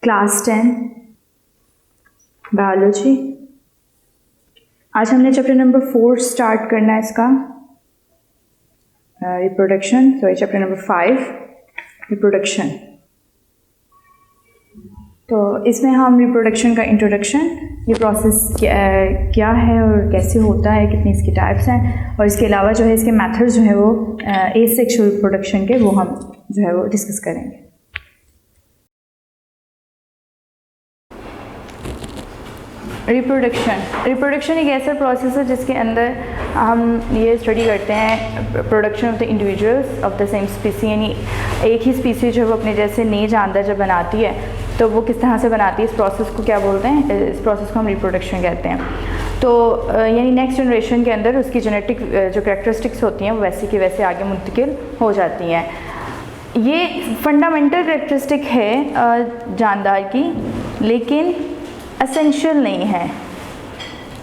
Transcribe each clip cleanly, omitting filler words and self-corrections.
Class 10 biology. आज हमने chapter number 4 start करना है इसका, reproduction. Sorry, chapter number 5 reproduction. तो इसमें हम रिप्रोडक्शन का इंट्रोडक्शन, ये प्रोसेस क्या है और कैसे होता है, कितनी इसकी टाइप्स हैं, और इसके अलावा जो है इसके मेथड्स जो है वो एसेक्सुअल रिप्रोडक्शन के, वो हम जो है वो डिस्कस करेंगे। रिप्रोडक्शन एक ऐसा प्रोसेस है जिसके अंदर हम ये स्टडी करते हैं production of the individuals of the same स्पीसी, यानी एक ही स्पीसी जो है वो अपने जैसे नए जानदार जब बनाती है तो वो किस तरह से बनाती है, इस प्रोसेस को क्या बोलते हैं, इस प्रोसेस को हम रिप्रोडक्शन कहते हैं। तो यानी नेक्स्ट जनरेशन के अंदर उसकी जेनेटिक जो कैरेक्टरिस्टिक्स होती हैं वो वैसे की वैसे आगे मुंतकिल हो जाती हैं। ये फंडामेंटल कैरेक्टरिस्टिक है जानदार की, लेकिन एसेंशियल नहीं है।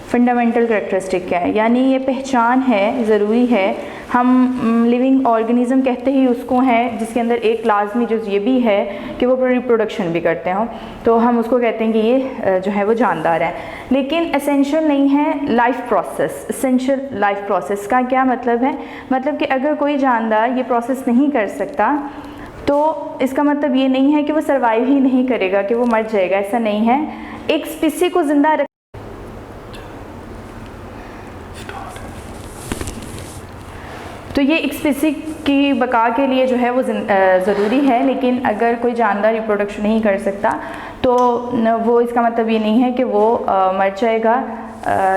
फंडामेंटल कैरेक्टरिस्टिक क्या है, यानी ये पहचान है, ज़रूरी है। हम लिविंग ऑर्गेनिज्म कहते ही उसको हैं जिसके अंदर एक लाजमी जुज़ ये भी है कि वो रिप्रोडक्शन भी करते हों, तो हम उसको कहते हैं कि ये जो है वो जानदार है। लेकिन एसेंशियल नहीं है life process. Essential life process का क्या मतलब है, मतलब कि अगर कोई जानदार ये प्रोसेस नहीं कर सकता तो इसका मतलब ये नहीं है कि वो सर्वाइव ही नहीं करेगा, कि वो मर जाएगा, ऐसा नहीं है। एक स्पीसी को जिंदा रख, तो ये एक स्पीसी की बका के लिए जो है वो ज़रूरी है। लेकिन अगर कोई जानदार रिप्रोडक्शन नहीं कर सकता तो वो इसका मतलब ये नहीं है कि वो मर जाएगा।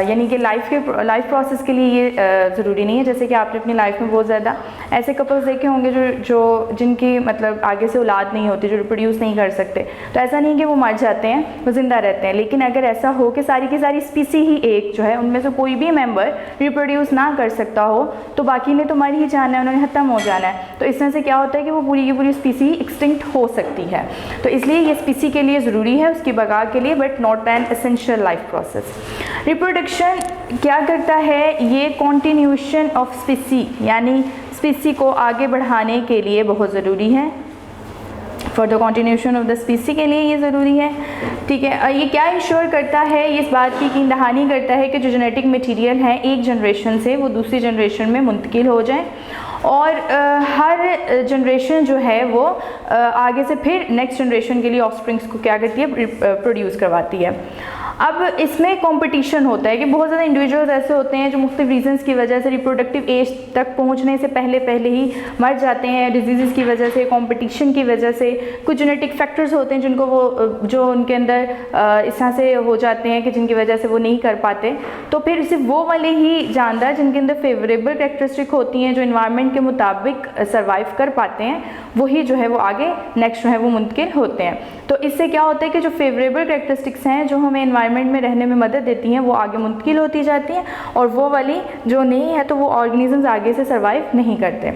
यानी कि लाइफ प्रोसेस के लिए ये ज़रूरी नहीं है। जैसे कि आपने अपनी लाइफ में बहुत ज़्यादा ऐसे कपल्स देखे होंगे जो जिनकी मतलब आगे से औलाद नहीं होती, जो रिप्रोड्यूस नहीं कर सकते, तो ऐसा नहीं कि वो मर जाते हैं, वो ज़िंदा रहते हैं। लेकिन अगर ऐसा हो कि सारी की सारी स्पीसी ही एक जो है उनमें से कोई भी मेंबर रिप्रोड्यूस ना कर सकता हो तो बाकी ने तो मर ही जाना है, उन्होंने ख़त्म हो जाना है। तो इसमें से क्या होता है कि वो पूरी की पूरी स्पीसी एक्सटिंक्ट हो सकती है। तो इसलिए ये स्पीसी के लिए ज़रूरी है, उसकी बका के लिए, but not an essential life process. Reproduction क्या करता है, ये कॉन्टिन्यूशन ऑफ स्पीसी, यानी स्पीसी को आगे बढ़ाने के लिए बहुत ज़रूरी है। For the continuation of the स्पीसी के लिए ये ज़रूरी है। ठीक है, ये क्या इंश्योर करता है, ये इस बात की यकीन दहानी करता है कि जो जेनेटिक मटीरियल है एक जनरेशन से वो दूसरी जनरेशन में मुंतकिल हो जाए, और हर जनरेशन जो है वो आगे से फिर नेक्स्ट जनरेशन के लिए ऑफस्प्रिंग्स को क्या करती है, प्रोड्यूस करवाती है। अब इसमें कंपटीशन होता है कि बहुत ज़्यादा इंडिविजुअल्स ऐसे होते हैं जो मुख्तलिफ रीजंस की वजह से रिप्रोडक्टिव एज तक पहुंचने से पहले ही मर जाते हैं, डिजीज़ की वजह से, कंपटीशन की वजह से। कुछ जेनेटिक फैक्टर्स होते हैं जिनको वो जो उनके अंदर इस तरह से हो जाते हैं कि जिनकी वजह से वो नहीं कर पाते। तो फिर सिर्फ वो वाले ही जानदार जिनके अंदर फेवरेबल कैरेक्टरिस्टिक होती हैं, जो इन्वायरमेंट के मुताबिक सर्वाइव कर पाते हैं, वही जो है वो आगे नेक्स्ट जो है वो मुंतकिल होते हैं। तो इससे क्या होता है कि जो फेवरेबल कैरेक्टरिस्टिक्स हैं जो हमें इन्वायरमेंट में रहने में मदद देती हैं वो आगे मुंतकिल होती जाती हैं, और वो वाली जो नहीं है तो वो ऑर्गेनिजम्स आगे से सर्वाइव नहीं करते।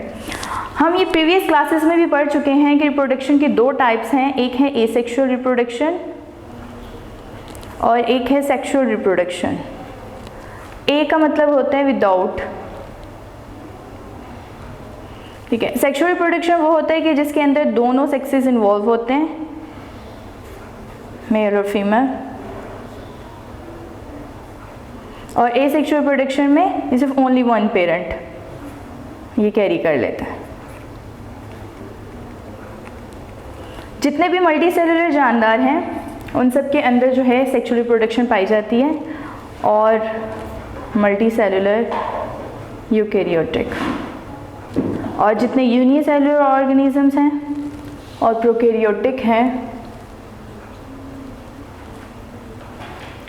हम ये प्रीवियस क्लासेस में भी पढ़ चुके हैं कि रिप्रोडक्शन के दो टाइप्स हैं, एक है एसेक्सुअल रिप्रोडक्शन और एक है सेक्सुअल रिप्रोडक्शन। ए का मतलब होता है विदाउट, ठीक है। सेक्सुअल रिप्रोडक्शन वो होता है कि जिसके अंदर दोनों सेक्सेस इन्वॉल्व होते हैं, मेल और फीमेल। और एसेक्सुअल रिप्रोडक्शन में सिर्फ ओनली वन पेरेंट ये कैरी कर लेता है। जितने भी मल्टी सेलुलर जानदार हैं उन सब के अंदर जो है सेक्सुअल रिप्रोडक्शन पाई जाती है, और मल्टी सेलुलर यूकेरियोटिक, और जितने यूनिसेलुलर ऑर्गेनिजम्स हैं और प्रोकैरियोटिक हैं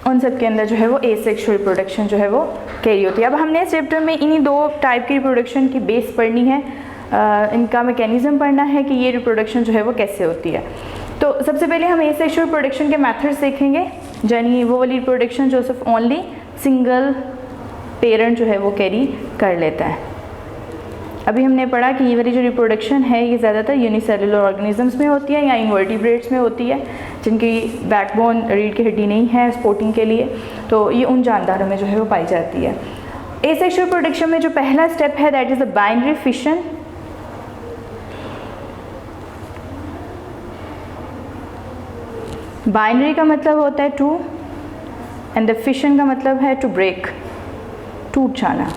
उन सब के अंदर जो है वो एसेक्सुअल रिप्रोडक्शन जो है वो कैरी होती है। अब हमने इस चैप्टर में इन्हीं दो टाइप की रिप्रोडक्शन की बेस पढ़नी है, इनका मैकेनिज्म पढ़ना है कि ये रिप्रोडक्शन जो है वो कैसे होती है। तो सबसे पहले हम एसेक्सुअल रिप्रोडक्शन के मेथड्स देखेंगे, यानी वो वाली रिप्रोडक्शन जो सिर्फ ओनली सिंगल पेरेंट जो है वो कैरी कर लेता है। अभी हमने पढ़ा कि ये वाली जो रिप्रोडक्शन है ये ज़्यादातर यूनिसेलुलर ऑर्गेनिजम्स में होती है या इन्वर्टिब्रेट्स में होती है जिनकी बैकबोन रीढ़ की हड्डी नहीं है सपोर्टिंग के लिए, तो ये उन जानदारों में जो है वो पाई जाती है। एसेक्सुअल रिप्रोडक्शन में जो पहला स्टेप है that is the binary fission. Binary का मतलब होता है टू, एंड द फिशन का मतलब है टू ब्रेक, टूट जाना।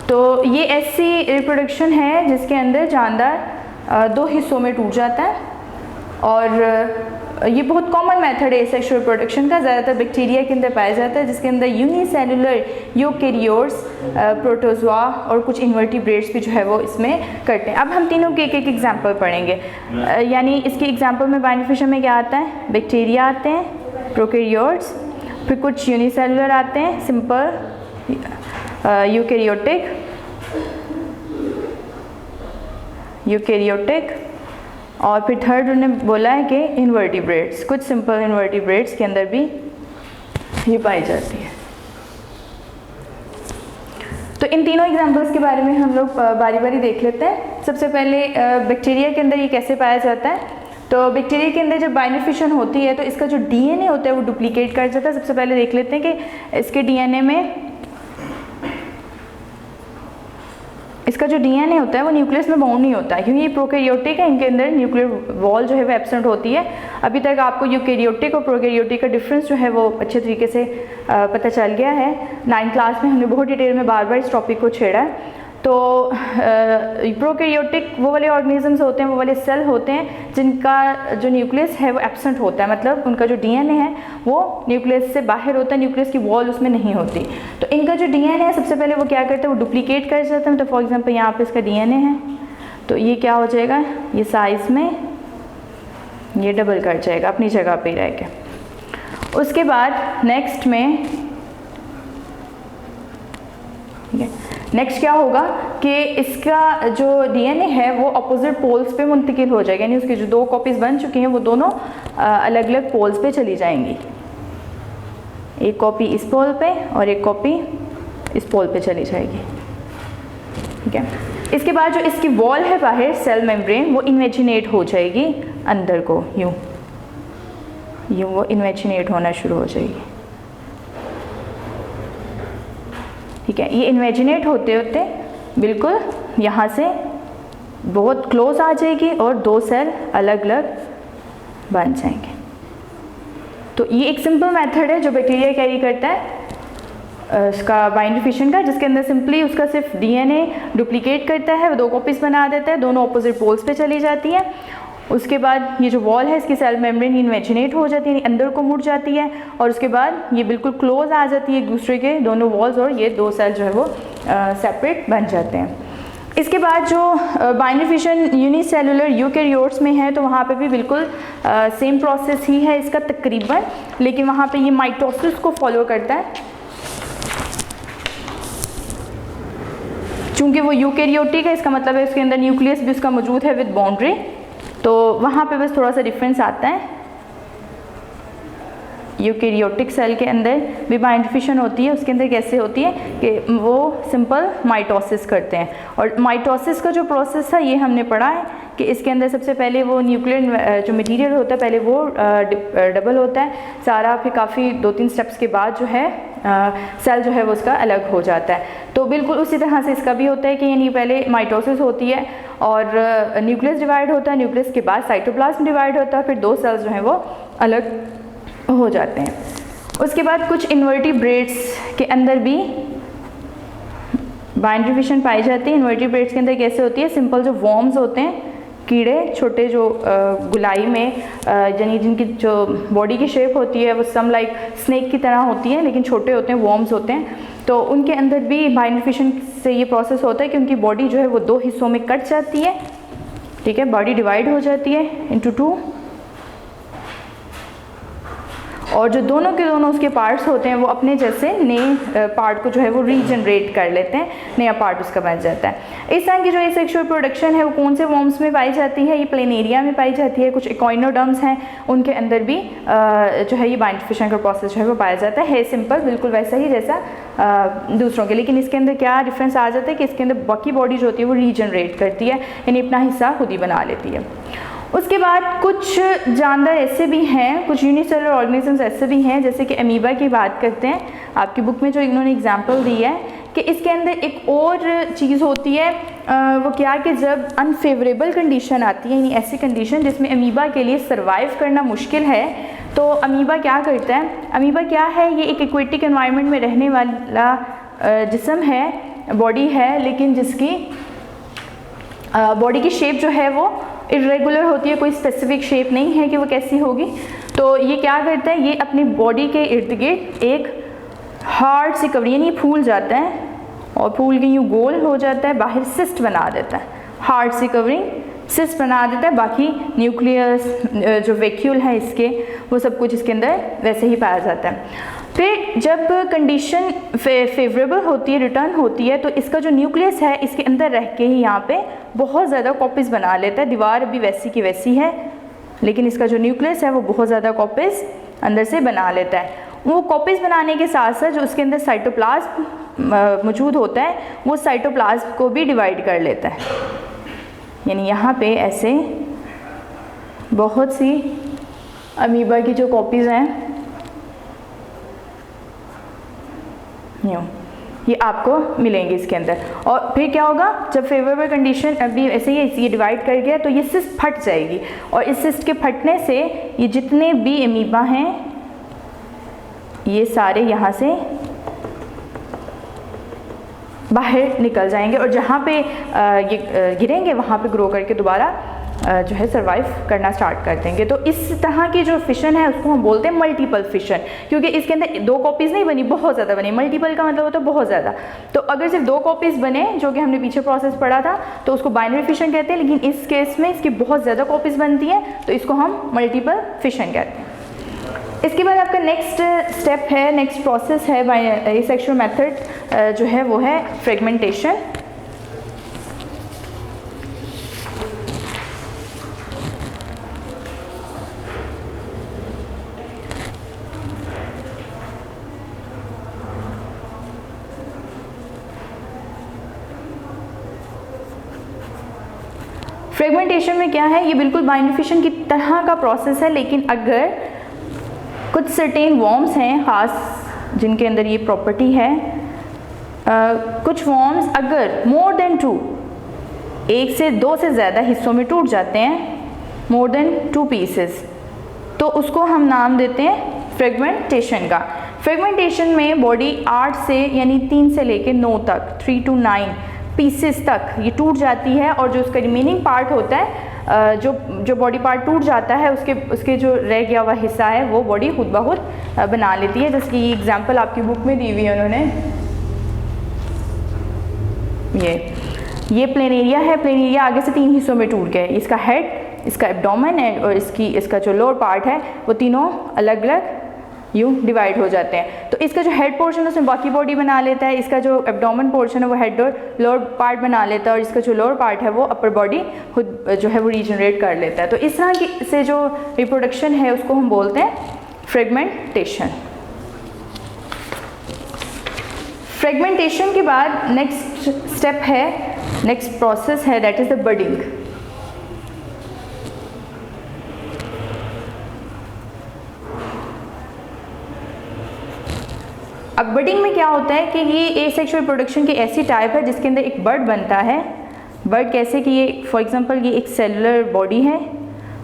तो ये ऐसी रिप्रोडक्शन है जिसके अंदर जानदार दो हिस्सों में टूट जाता है, और ये बहुत कॉमन मेथड है सेक्सुअल रिप्रोडक्शन का, ज़्यादातर बैक्टीरिया के अंदर पाया जाता है, जिसके अंदर यूनिसेलुलर यूकेरियोट्स, प्रोटोजोआ और कुछ इन्वर्टिब्रेट्स भी जो है वो इसमें करते हैं। अब हम तीनों के एक एक एग्जांपल पढ़ेंगे। यानी इसके एग्जांपल में बाइनरी फिशन में क्या आता है, बैक्टीरिया आते हैं, प्रोकैरियोट्स, फिर कुछ यूनिसेलुलर आते हैं, सिंपल यूकेरियोटिक, और फिर थर्ड उन्होंने बोला है कि इन्वर्टिब्रेट्स, कुछ सिंपल इन्वर्टिब्रेट्स के अंदर भी ये पाई जाती है। तो इन तीनों एग्जांपल्स के बारे में हम लोग बारी बारी देख लेते हैं। सबसे पहले बैक्टीरिया के अंदर ये कैसे पाया जाता है। तो बैक्टीरिया के अंदर जब बाइनरी फिशन होती है तो इसका जो डीएनए होता है वो डुप्लीकेट कर जाता है। सबसे पहले देख लेते हैं कि इसके डीएनए में, इसका जो डीएनए होता है वो न्यूक्लियस में बाउंड नहीं होता है, क्योंकि ये प्रोकैरियोटिक है, इनके अंदर न्यूक्लियर वॉल जो है वो एब्सेंट होती है। अभी तक आपको यूकेरियोटिक और प्रोकैरियोटिक का डिफरेंस जो है वो अच्छे तरीके से पता चल गया है। 9th क्लास में हमने बहुत डिटेल में बार बार इस टॉपिक को छेड़ा है। तो प्रोकैरियोटिक वो वाले ऑर्गेनिजम्स होते हैं, वो वाले सेल होते हैं जिनका जो न्यूक्लियस है वो एब्सेंट होता है, मतलब उनका जो डीएनए है वो न्यूक्लियस से बाहर होता है, न्यूक्लियस की वॉल उसमें नहीं होती। तो इनका जो डीएनए है सबसे पहले वो क्या करता है, वो डुप्लीकेट कर जाता है। तो फॉर एग्जांपल यहाँ पे इसका डीएनए है, तो ये क्या हो जाएगा, ये साइज़ में ये डबल कर जाएगा अपनी जगह पे रह के। उसके बाद नेक्स्ट में, ठीक है, नेक्स्ट क्या होगा कि इसका जो डीएनए है वो अपोजिट पोल्स पे मुंतकिल हो जाएगा, यानी उसकी जो दो कॉपीज़ बन चुकी हैं वो दोनों अलग अलग पोल्स पे चली जाएंगी। एक कॉपी इस पोल पे और एक कॉपी इस पोल पे चली जाएगी, ठीक है। इसके बाद जो इसकी वॉल है बाहर, सेल मेम्ब्रेन, वो इन्वेजिनेट हो जाएगी अंदर को, यूँ वो इन्वेजिनेट होना शुरू हो जाएगी, ठीक है। ये इन्वेजिनेट होते होते बिल्कुल यहाँ से बहुत क्लोज आ जाएगी और दो सेल अलग अलग बन जाएंगे। तो ये एक सिंपल मेथड है जो बैक्टीरिया कैरी करता है उसका बाइनरी फिशन का, जिसके अंदर सिंपली उसका सिर्फ डीएनए डुप्लीकेट करता है, वो दो कॉपीज़ बना देता है, दोनों अपोजिट पोल्स पे चली जाती हैं। उसके बाद ये जो वॉल है इसकी सेल मेम्ब्रेन इन्वेजिनेट हो जाती है, अंदर को मुड़ जाती है, और उसके बाद ये बिल्कुल क्लोज आ जाती है एक दूसरे के दोनों वॉल्स, और ये दो सेल जो है वो सेपरेट बन जाते हैं। इसके बाद जो बाइनरी फिशन यूनिसेलुलर यूकेरियोट्स में है तो वहाँ पे भी बिल्कुल सेम प्रोसेस ही है इसका तकरीबन, लेकिन वहाँ पे ये माइटोसिस को फॉलो करता है। चूँकि वो यूकेरियोटिक है, इसका मतलब है उसके अंदर न्यूक्लियस भी उसका मौजूद है विद बाउंड्री, तो वहाँ पे बस थोड़ा सा डिफरेंस आता है। यूकेरियोटिक सेल के अंदर भी बाइनरी फिशन होती है, उसके अंदर कैसे होती है कि वो सिंपल माइटोसिस करते हैं, और माइटोसिस का जो प्रोसेस है ये हमने पढ़ा है कि इसके अंदर सबसे पहले वो न्यूक्लियर जो मटेरियल होता है पहले वो डबल होता है सारा, फिर काफ़ी 2-3 स्टेप्स के बाद जो है सेल जो है वो उसका अलग हो जाता है। तो बिल्कुल उसी तरह से इसका भी होता है कि यानी पहले माइटोसिस होती है और न्यूक्लियस डिवाइड होता है, न्यूक्लियस के बाद साइटोप्लाज्म डिवाइड होता है, फिर दो सेल्स जो हैं वो अलग हो जाते हैं। उसके बाद कुछ इन्वर्टिब्रेट्स के अंदर भी बाइनरी फिशन पाई जाती है। इन्वर्टिब्रेट्स के अंदर कैसे होती है, सिंपल जो वॉर्म्स होते हैं, कीड़े छोटे जो गुलाई में यानी जिनकी जो बॉडी की शेप होती है वो सम लाइक स्नेक की तरह होती है लेकिन छोटे होते हैं, वॉर्म्स होते हैं, तो उनके अंदर भी बाइनरी फिशन से ये प्रोसेस होता है कि उनकी बॉडी जो है वो दो हिस्सों में कट जाती है, ठीक है, बॉडी डिवाइड हो जाती है इनटू 2, और जो दोनों के दोनों उसके पार्ट्स होते हैं वो अपने जैसे नए पार्ट को जो है वो रीजनरेट कर लेते हैं, नया पार्ट उसका बन जाता है। इस तरह की जो ये सेक्सुअल प्रोडक्शन है वो कौन से वॉर्म्स में पाई जाती है, ये प्लेनेरिया में पाई जाती है, कुछ इकोइनोडर्म्स हैं उनके अंदर भी जो है ये बाइनरी फिशन का प्रोसेस जो है वो पाया जाता है सिंपल बिल्कुल वैसा ही जैसा दूसरों के, लेकिन इसके अंदर क्या डिफरेंस आ जाता है कि इसके अंदर बाकी बॉडी जो होती है वो रीजनरेट करती है, यानी अपना हिस्सा खुद ही बना लेती है। उसके बाद कुछ जानवर ऐसे भी हैं, कुछ यूनिसेलुलर ऑर्गेनिजम्स ऐसे भी हैं, जैसे कि अमीबा की बात करते हैं, आपकी बुक में जो इन्होंने एग्जांपल दी है कि इसके अंदर एक और चीज़ होती है, वो क्या कि जब अनफेवरेबल कंडीशन आती है, यानी ऐसी कंडीशन जिसमें अमीबा के लिए सर्वाइव करना मुश्किल है, तो अमीबा क्या करता है? अमीबा क्या है? ये एक एक्वेटिक एनवायरनमेंट में रहने वाला जिस्म है, बॉडी है, लेकिन जिसकी बॉडी की शेप जो है वो इरेगुलर होती है, कोई स्पेसिफिक शेप नहीं है कि वो कैसी होगी। तो ये क्या करता है? ये अपनी बॉडी के इर्द गिर्द एक हार्ड सी कवरिंग, यानी फूल जाता है और फूल के यूँ गोल हो जाता है, बाहर सिस्ट बना देता है, हार्ड सी कवरिंग सिस्ट बना देता है। बाकी न्यूक्लियस जो वैक्यूल है इसके, वो सब कुछ इसके अंदर वैसे ही पाया जाता है। फिर जब कंडीशन फेवरेबल होती है, रिटर्न होती है, तो इसका जो न्यूक्लियस है इसके अंदर रह के ही यहाँ पे बहुत ज़्यादा कॉपीज़ बना लेता है। दीवार अभी वैसी की वैसी है, लेकिन इसका जो न्यूक्लियस है वो बहुत ज़्यादा कॉपीज़ अंदर से बना लेता है। वो कॉपीज़ बनाने के साथ साथ जो उसके अंदर साइटोप्लाज्म मौजूद होता है, वो साइटोप्लाज्म को भी डिवाइड कर लेता है। यानी यहाँ पे ऐसे बहुत सी अमीबा की जो कॉपीज़ हैं, यूँ ये आपको मिलेंगी इसके अंदर। और फिर क्या होगा? जब फेवरेबल कंडीशन अभी ऐसे ही ये डिवाइड कर गया तो ये सिस्ट फट जाएगी, और इस सिस्ट के फटने से ये जितने भी अमीबा हैं ये सारे यहाँ से बाहर निकल जाएंगे, और जहाँ पे ये गिरेंगे वहाँ पे ग्रो करके दोबारा जो है सर्वाइव करना स्टार्ट कर देंगे। तो इस तरह की जो फिशन है उसको हम बोलते हैं मल्टीपल फिशन, क्योंकि इसके अंदर दो कॉपीज़ नहीं बनी, बहुत ज़्यादा बनी। मल्टीपल का मतलब होता है बहुत ज़्यादा। तो अगर सिर्फ दो कॉपीज़ बने, जो कि हमने पीछे प्रोसेस पढ़ा था, तो उसको बाइनरी फिशन कहते हैं, लेकिन इस केस में इसकी बहुत ज़्यादा कॉपीज़ बनती हैं, तो इसको हम मल्टीपल फिशन कहते हैं। इसके बाद आपका नेक्स्ट स्टेप है, नेक्स्ट प्रोसेस है एसेक्सुअल मेथड जो है वो है फ्रेगमेंटेशन। फ्रेगमेंटेशन में क्या है? ये बिल्कुल बाइनरी फिशन की तरह का प्रोसेस है, लेकिन अगर कुछ सर्टेन वॉर्म्स हैं ख़ास जिनके अंदर ये प्रॉपर्टी है, कुछ वॉर्म्स अगर मोर देन 2, एक से दो से ज़्यादा हिस्सों में टूट जाते हैं, मोर देन 2 पीसेस, तो उसको हम नाम देते हैं फ्रेगमेंटेशन का। फ्रेगमेंटेशन में बॉडी 8 से यानी 3 से लेकर 9 तक, 3 to 9 पीसेस तक ये टूट जाती है, और जो उसका रिमेनिंग पार्ट होता है, जो बॉडी पार्ट टूट जाता है, उसके जो रह गया हुआ हिस्सा है वो बॉडी खुद ब खुद बना लेती है। जैसे कि ये एग्जांपल आपकी बुक में दी हुई है उन्होंने, ये प्लेनेरिया है। प्लेनेरिया आगे से 3 हिस्सों में टूट गया है। इसका हेड, इसका एब्डोमेन है, और इसका जो लोअर पार्ट है वो तीनों अलग अलग यूँ डिवाइड हो जाते हैं। तो इसका जो हेड पोर्शन है उसमें बाकी बॉडी बना लेता है, इसका जो एब्डोमेन पोर्शन है वो हेड और लोअर पार्ट बना लेता है, और इसका जो लोअर पार्ट है वो अपर बॉडी खुद जो है वो रीजनरेट कर लेता है। तो इस तरह से जो रिप्रोडक्शन है उसको हम बोलते हैं फ्रेगमेंटेशन। फ्रेगमेंटेशन के बाद नेक्स्ट स्टेप है, नेक्स्ट प्रोसेस है, दैट इज़ द बडिंग। अब बडिंग में क्या होता है कि ये एसेक्सुअल प्रोडक्शन की ऐसी टाइप है जिसके अंदर एक बर्ड बनता है। बर्ड कैसे कि ये फॉर एग्जांपल ये एक सेलुलर बॉडी है,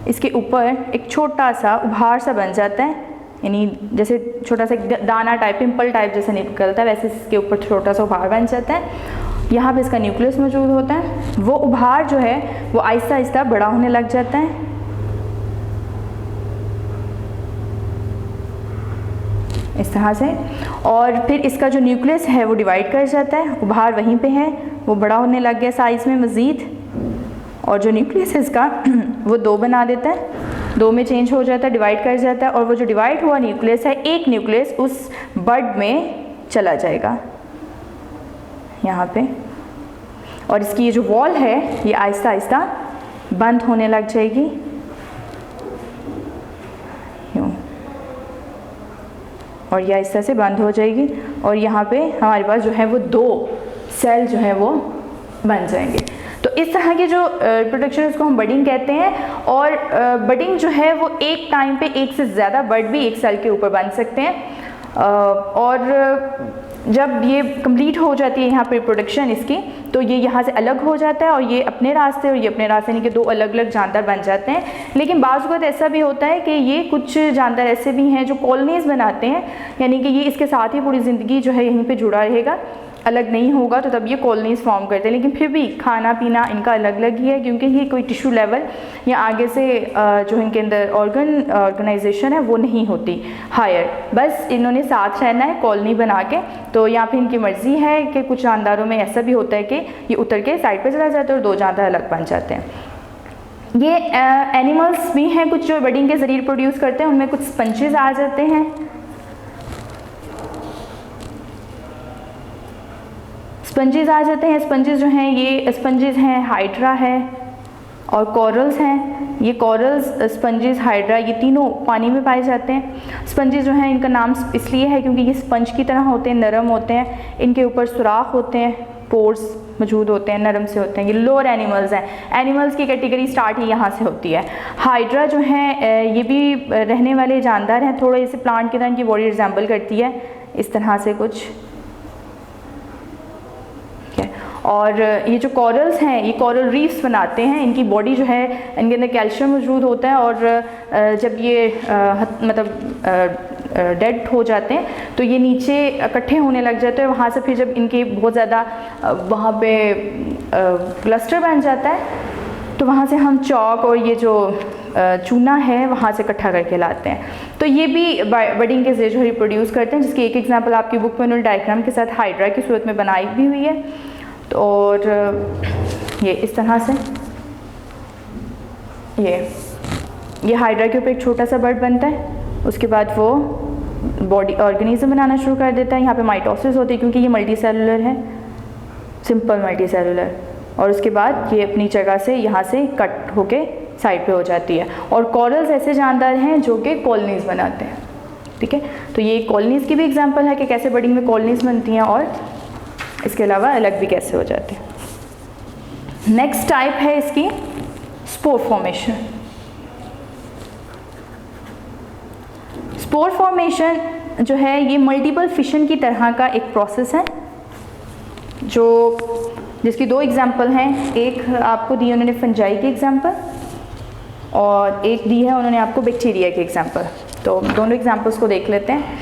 इसके ऊपर एक छोटा सा उभार सा बन जाता है, यानी जैसे छोटा सा दाना टाइप, पिंपल टाइप जैसे निकलता है, वैसे इसके ऊपर छोटा सा उभार बन जाता है। यहाँ पे इसका न्यूक्लियस मौजूद होता है। वो उभार जो है वो आहिस्ता आहिस्ता बड़ा होने लग जाता है, इस तरह से, और फिर इसका जो न्यूक्लियस है वो डिवाइड कर जाता है। उभार वहीं पे है, वो बड़ा होने लग गया साइज़ में मज़ीद, और जो न्यूक्लियस है इसका वो 2 बना देता है, 2 में चेंज हो जाता है, डिवाइड कर जाता है, और वो जो डिवाइड हुआ न्यूक्लियस है, एक न्यूक्लियस उस बर्ड में चला जाएगा यहाँ पे, और इसकी ये जो वॉल है ये आहिस्ता आहिस्ता बंद होने लग जाएगी यूँ, और ये आहिस्ता से बंद हो जाएगी, और यहाँ पे हमारे पास जो है वो 2 सेल जो है वो बन जाएंगे। तो इस तरह की जो रिप्रोडक्शन है उसको हम बडिंग कहते हैं। और बडिंग जो है वो एक टाइम पे एक से ज़्यादा बर्ड भी एक सेल के ऊपर बन सकते हैं। और जब ये कंप्लीट हो जाती है यहाँ पे रिप्रोडक्शन इसकी, तो ये यहाँ से अलग हो जाता है और ये अपने रास्ते और ये अपने रास्ते, यानी कि दो अलग अलग जानदार बन जाते हैं। लेकिन बाज़ वक़्त ऐसा भी होता है कि ये कुछ जानदार ऐसे भी हैं जो कॉलोनीज़ बनाते हैं, यानी कि ये इसके साथ ही पूरी ज़िंदगी जो है यहीं पे जुड़ा रहेगा, अलग नहीं होगा, तो तब ये कॉलोनीज़ फॉर्म करते हैं। लेकिन फिर भी खाना पीना इनका अलग अलग ही है, क्योंकि ये कोई टिश्यू लेवल या आगे से जो इनके अंदर ऑर्गेनाइजेशन है वो नहीं होती हायर, बस इन्होंने साथ रहना है कॉलोनी बना के। तो यहाँ पे इनकी मर्ज़ी है कि कुछ जानदारों में ऐसा भी होता है कि ये उतर के साइड पे चला जाता है और दो जानदार अलग बन जाते हैं। ये एनिमल्स भी हैं कुछ जो बडिंग के ज़रिए प्रोड्यूस करते हैं, उनमें कुछ स्पंजेस आ जाते हैं। स्पंजेस आ जाते हैं। स्पंजेस जो हैं, ये स्पंजेस हैं हाइड्रा है और कोरल्स हैं। ये कोरल्स, स्पंजेस, हाइड्रा, ये तीनों पानी में पाए जाते हैं। स्पंजेस जो हैं इनका नाम इसलिए है क्योंकि ये स्पंज की तरह होते हैं, नरम होते हैं, इनके ऊपर सुराख होते हैं, पोर्स मौजूद होते हैं, नरम से होते हैं। ये लोअर एनिमल्स हैं। एनिमल्स की कैटेगरी स्टार्ट ही यहाँ से होती है। हाइड्रा जो हैं ये भी रहने वाले जानदार हैं, थोड़े ऐसे प्लांट की तरह इनकी बॉडी रिजेंबल करती है इस तरह से कुछ। और ये जो कोरल्स हैं ये कोरल रीफ्स बनाते हैं। इनकी बॉडी जो है, इनके अंदर कैल्शियम मौजूद होता है और जब ये डेड हो जाते हैं तो ये नीचे इकट्ठे होने लग जाते हैं। वहाँ से फिर जब इनके बहुत ज़्यादा वहाँ पे क्लस्टर बन जाता है तो वहाँ से हम चौक और ये जो चूना है वहाँ से इकट्ठा करके लाते हैं। तो ये भी बडिंग के ज़रिए जो रिप्रोड्यूस करते हैं, जिसकी एक एग्जांपल आपकी बुक में उन्होंने डायग्राम के साथ हाइड्रा की सूरत में बनाई भी हुई है। तो और ये इस तरह से ये हाइड्रा के ऊपर एक छोटा सा बर्ड बनता है, उसके बाद वो बॉडी ऑर्गेनिज्म बनाना शुरू कर देता है। यहाँ पे माइटोसिस होती है क्योंकि ये मल्टी सेलुलर है, सिंपल मल्टी सेलुलर, और उसके बाद ये अपनी जगह से यहाँ से कट होके साइड पे हो जाती है। और कोरल्स ऐसे जानदार हैं जो कि कॉलोनीज़ बनाते हैं, ठीक है। तो ये कॉलोनीज़ की भी एग्जांपल है कि कैसे बडिंग में कॉलोनीज़ बनती हैं और इसके अलावा अलग भी कैसे हो जाते हैं। नेक्स्ट टाइप है इसकी स्पोर फॉर्मेशन। स्पोर फॉर्मेशन जो है ये मल्टीपल फिशन की तरह का एक प्रोसेस है जिसकी दो एग्जांपल हैं। एक आपको दी उन्होंने फंजाई की एग्जांपल और एक दी है उन्होंने आपको बैक्टीरिया की एग्जांपल। तो दोनों एग्जांपल्स को देख लेते हैं।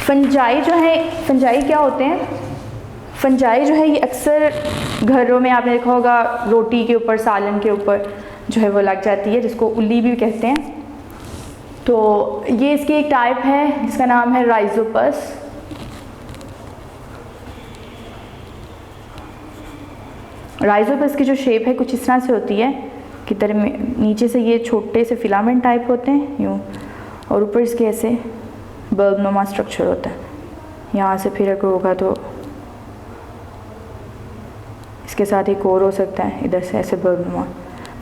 फंजाई जो है, फंजाई क्या होते हैं? फंजाई जो है ये अक्सर घरों में आपने देखा होगा रोटी के ऊपर, सालन के ऊपर जो है वो लग जाती है, जिसको उल्ली भी कहते हैं। तो ये इसकी एक टाइप है जिसका नाम है राइजोपस। राइजोपस की जो शेप है कुछ इस तरह से होती है कि नीचे से ये छोटे से फिलामेंट टाइप होते हैं यूँ, और ऊपर इसके ऐसे बल्ब नुमा स्ट्रक्चर होता है। यहाँ से फिर अगर होगा तो इसके साथ एक और हो सकता है, इधर से ऐसे बल्ब नुमा।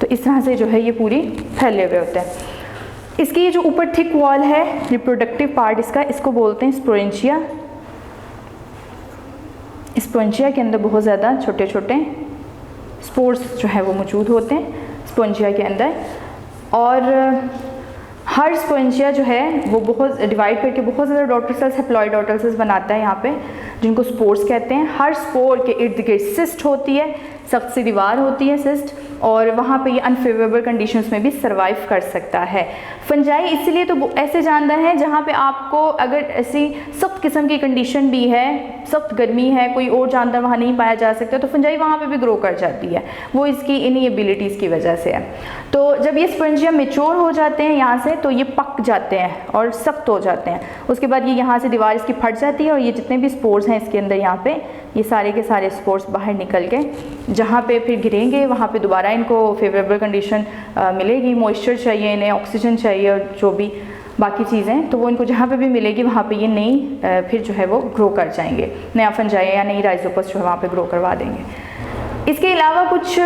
तो इस तरह से जो है ये पूरी फैले हुए होते हैं। इसकी ये जो ऊपर थिक वॉल है, रिप्रोडक्टिव पार्ट इसका, इसको बोलते हैं स्पोरेंचिया। स्पोरेंचिया के अंदर बहुत ज़्यादा छोटे छोटे स्पोर्स जो है वो मौजूद होते हैं स्पोरेंचिया के अंदर। और हर स्पोरेंचिया जो है वो बहुत डिवाइड करके बहुत ज़्यादा daughter cells, haploid daughter cells बनाता है यहाँ पे, जिनको स्पोर्स कहते हैं। हर स्पोर के इर्द गिर्द सिस्ट होती है, सख्त सी दीवार होती है सिस्ट, और वहाँ पे ये अनफेवरेबल कंडीशंस में भी सर्वाइव कर सकता है। फंजाई इसलिए तो ऐसे जानदार हैं जहाँ पे आपको अगर ऐसी सख्त किस्म की कंडीशन भी है, सख्त गर्मी है, कोई और जानदार वहाँ नहीं पाया जा सकता, तो फंजाई वहाँ पे भी ग्रो कर जाती है। वो इसकी इन्हीं एबिलिटीज़ की वजह से है। तो जब ये स्पंजिया मेच्योर हो जाते हैं यहाँ से, तो ये पक जाते हैं और सख्त हो जाते हैं। उसके बाद ये यहाँ से दीवार इसकी फट जाती है और ये जितने भी स्पोर्स हैं इसके अंदर, यहाँ पे ये सारे के सारे स्पोर्स बाहर निकल के जहाँ पे फिर गिरेंगे वहाँ पे दोबारा इनको फेवरेबल कंडीशन मिलेगी। मॉइस्चर चाहिए इन्हें, ऑक्सीजन चाहिए और जो भी बाकी चीज़ें, तो वो इनको जहाँ पे भी मिलेगी वहाँ पे ये नई फिर जो है वो ग्रो कर जाएंगे, नया फंजाई या नई राइजोपस जो है वहाँ पे ग्रो करवा देंगे। इसके अलावा कुछ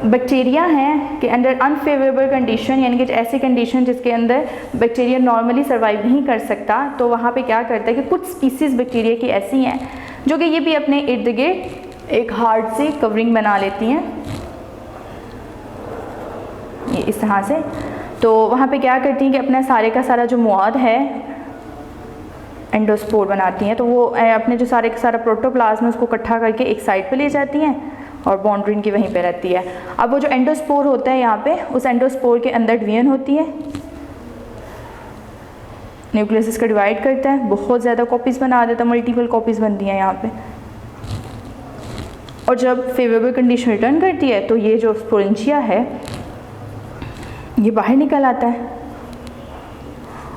बैक्टीरिया हैं कि अंडर अनफेवरेबल कंडीशन, यानी कि ऐसी कंडीशन जिसके अंदर बैक्टीरिया नॉर्मली सर्वाइव नहीं कर सकता, तो वहाँ पे क्या करता है कि कुछ स्पीसीज़ बैक्टीरिया की ऐसी हैं जो कि ये भी अपने इर्द गिर्द एक हार्ड सी कवरिंग बना लेती हैं, ये इस तरह से। तो वहाँ पे क्या करती हैं कि अपना सारे का सारा जो मवाद है एंडोस्पोर बनाती हैं। तो वो अपने जो सारा प्रोटोप्लाज्म उसको इकट्ठा करके एक साइड पे ले जाती हैं और बाउंड्री इनकी वहीं पे रहती है। अब वो जो एंडोस्पोर होता है यहाँ पे, उस एंडोस्पोर के अंदर डिवीजन होती है, न्यूक्लियस इसका डिवाइड करता है, बहुत ज़्यादा कॉपीज़ बना देता है, मल्टीपल कॉपीज़ बनती हैं यहाँ पे। और जब फेवरेबल कंडीशन रिटर्न करती है तो ये जो स्पोरेंचिया है ये बाहर निकल आता है,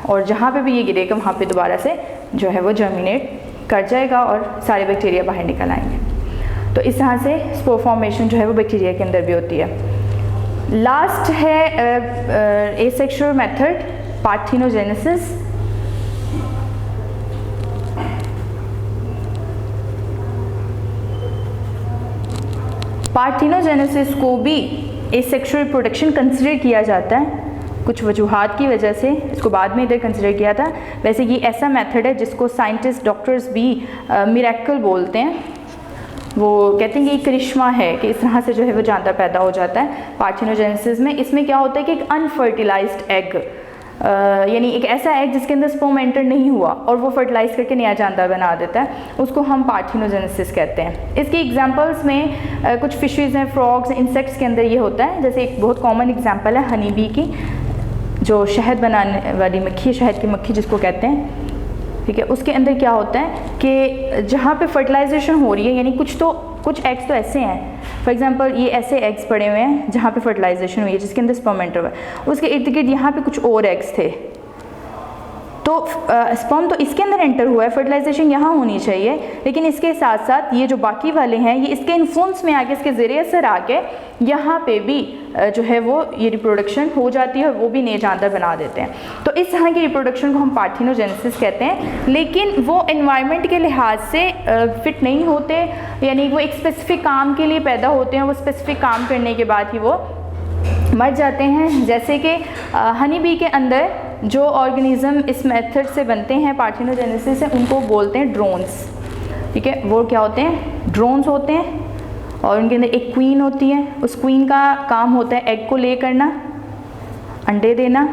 और जहाँ पे भी ये गिरेगा वहाँ पे दोबारा से जो है वो जर्मिनेट कर जाएगा और सारे बैक्टीरिया बाहर निकल आएंगे। तो इस तरह से स्पोर फॉर्मेशन जो है वो बैक्टीरिया के अंदर भी होती है। लास्ट है एसेक्सुअल मेथड, पार्थिनोजेनेसिस। पार्थिनोजेनेसिस को भी एसेक्सुअल रिप्रोडक्शन कंसिडर किया जाता है, कुछ वजूहात की वजह से इसको बाद में इधर कंसिडर किया था। वैसे ये ऐसा मेथड है जिसको साइंटिस्ट डॉक्टर्स भी मिरेकल बोलते हैं। वो कहते हैं कि एक करिश्मा है कि इस तरह से जो है वो जानदार पैदा हो जाता है पार्थिनोजेनेसिस में। इसमें क्या होता है कि एक अनफर्टिलाइज्ड एग, यानी एक ऐसा एग जिसके अंदर स्पर्म एंटर नहीं हुआ और वो फर्टिलाइज करके नया जानदार बना देता है, उसको हम पार्थिनोजेनेसिस कहते हैं। इसकी एग्जांपल्स में कुछ फिशेस हैं, फ्रॉग्स, इंसेक्ट्स के अंदर ये होता है। जैसे एक बहुत कॉमन एग्जांपल है हनी बी की, जो शहद बनाने वाली मक्खी, शहद की मक्खी जिसको कहते हैं, ठीक है। उसके अंदर क्या होता है कि जहाँ पे फर्टिलाइजेशन हो रही है, यानी कुछ एग्स तो ऐसे हैं, फॉर एग्जांपल ये ऐसे एग्स पड़े हुए हैं जहाँ पे फर्टिलाइजेशन हुई है, जिसके अंदर स्पर्म एंटर हुआ है, उसके इर्द गिर्द यहाँ पे कुछ और एग्स थे, तो स्पर्म तो इसके अंदर एंटर हुआ है, फर्टिलाइजेशन यहाँ होनी चाहिए, लेकिन इसके साथ साथ ये जो बाकी वाले हैं ये इसके इन्फ्लुएंस में आके, इसके ज़रिए असर आके यहाँ पे भी जो है वो ये रिप्रोडक्शन हो जाती है और वो भी नए जानदार बना देते हैं। तो इस तरह की रिप्रोडक्शन को हम पार्थिनोजेनेसिस कहते हैं। लेकिन वो एनवायरनमेंट के लिहाज से फिट नहीं होते, यानी वो एक स्पेसिफिक काम के लिए पैदा होते हैं, वो स्पेसिफिक काम करने के बाद ही वो मर जाते हैं। जैसे कि हनी बी के अंदर जो ऑर्गेनिज़म इस मेथड से बनते हैं पार्थिनोजेनेसिस से, उनको बोलते हैं ड्रोन्स, ठीक है। वो क्या होते हैं? ड्रोन्स होते हैं, और उनके अंदर एक क्वीन होती है। उस क्वीन का काम होता है एग को ले करना, अंडे देना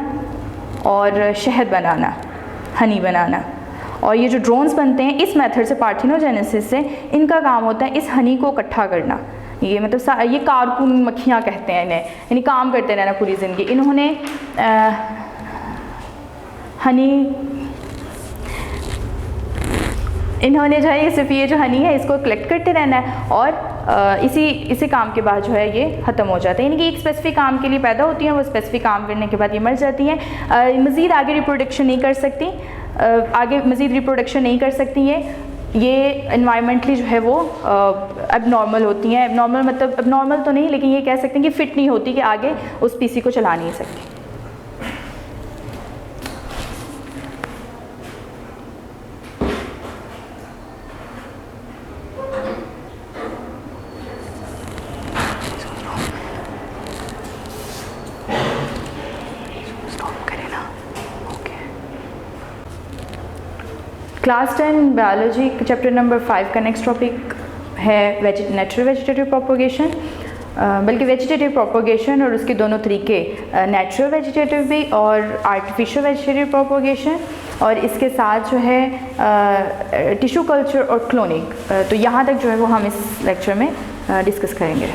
और शहद बनाना, हनी बनाना। और ये जो ड्रोन्स बनते हैं इस मेथड से, पार्थिनोजेनेसिस से, इनका काम होता है इस हनी को इकट्ठा करना। ये मतलब ये कारकुन मक्खियाँ कहते हैं इन्हें, यानी काम करते रहना पूरी ज़िंदगी। इन्होंने जो है सिर्फ ये जो हनी है इसको कलेक्ट करते रहना है, और इसी काम के बाद जो है ये ख़त्म हो जाता है। यानी कि एक स्पेसिफिक काम के लिए पैदा होती हैं, वो स्पेसिफिक काम करने के बाद ये मर जाती हैं। मज़ीद आगे रिप्रोडक्शन नहीं कर सकती, मज़ीद रिप्रोडक्शन नहीं कर सकती ये एनवायरमेंटली जो है वो एबनॉर्मल होती हैं। एबनॉर्मल मतलब एबनॉर्मल तो नहीं, लेकिन ये कह सकते हैं कि फ़िट नहीं होती, कि आगे उस पीसी को चला नहीं सकती। क्लास 10 बायोलॉजी चैप्टर नंबर 5 का नेक्स्ट टॉपिक है नेचुरल वेजिटेटिव प्रोपोगेशन, बल्कि वेजिटेटिव प्रोपोगेशन और उसके दोनों तरीके, नेचुरल वेजिटेटिव भी और आर्टिफिशियल वेजिटेटिव प्रोपोगेशन, और इसके साथ जो है टिश्यू कल्चर और क्लोनिंग। तो यहाँ तक जो है वो हम इस लेक्चर में डिस्कस करेंगे।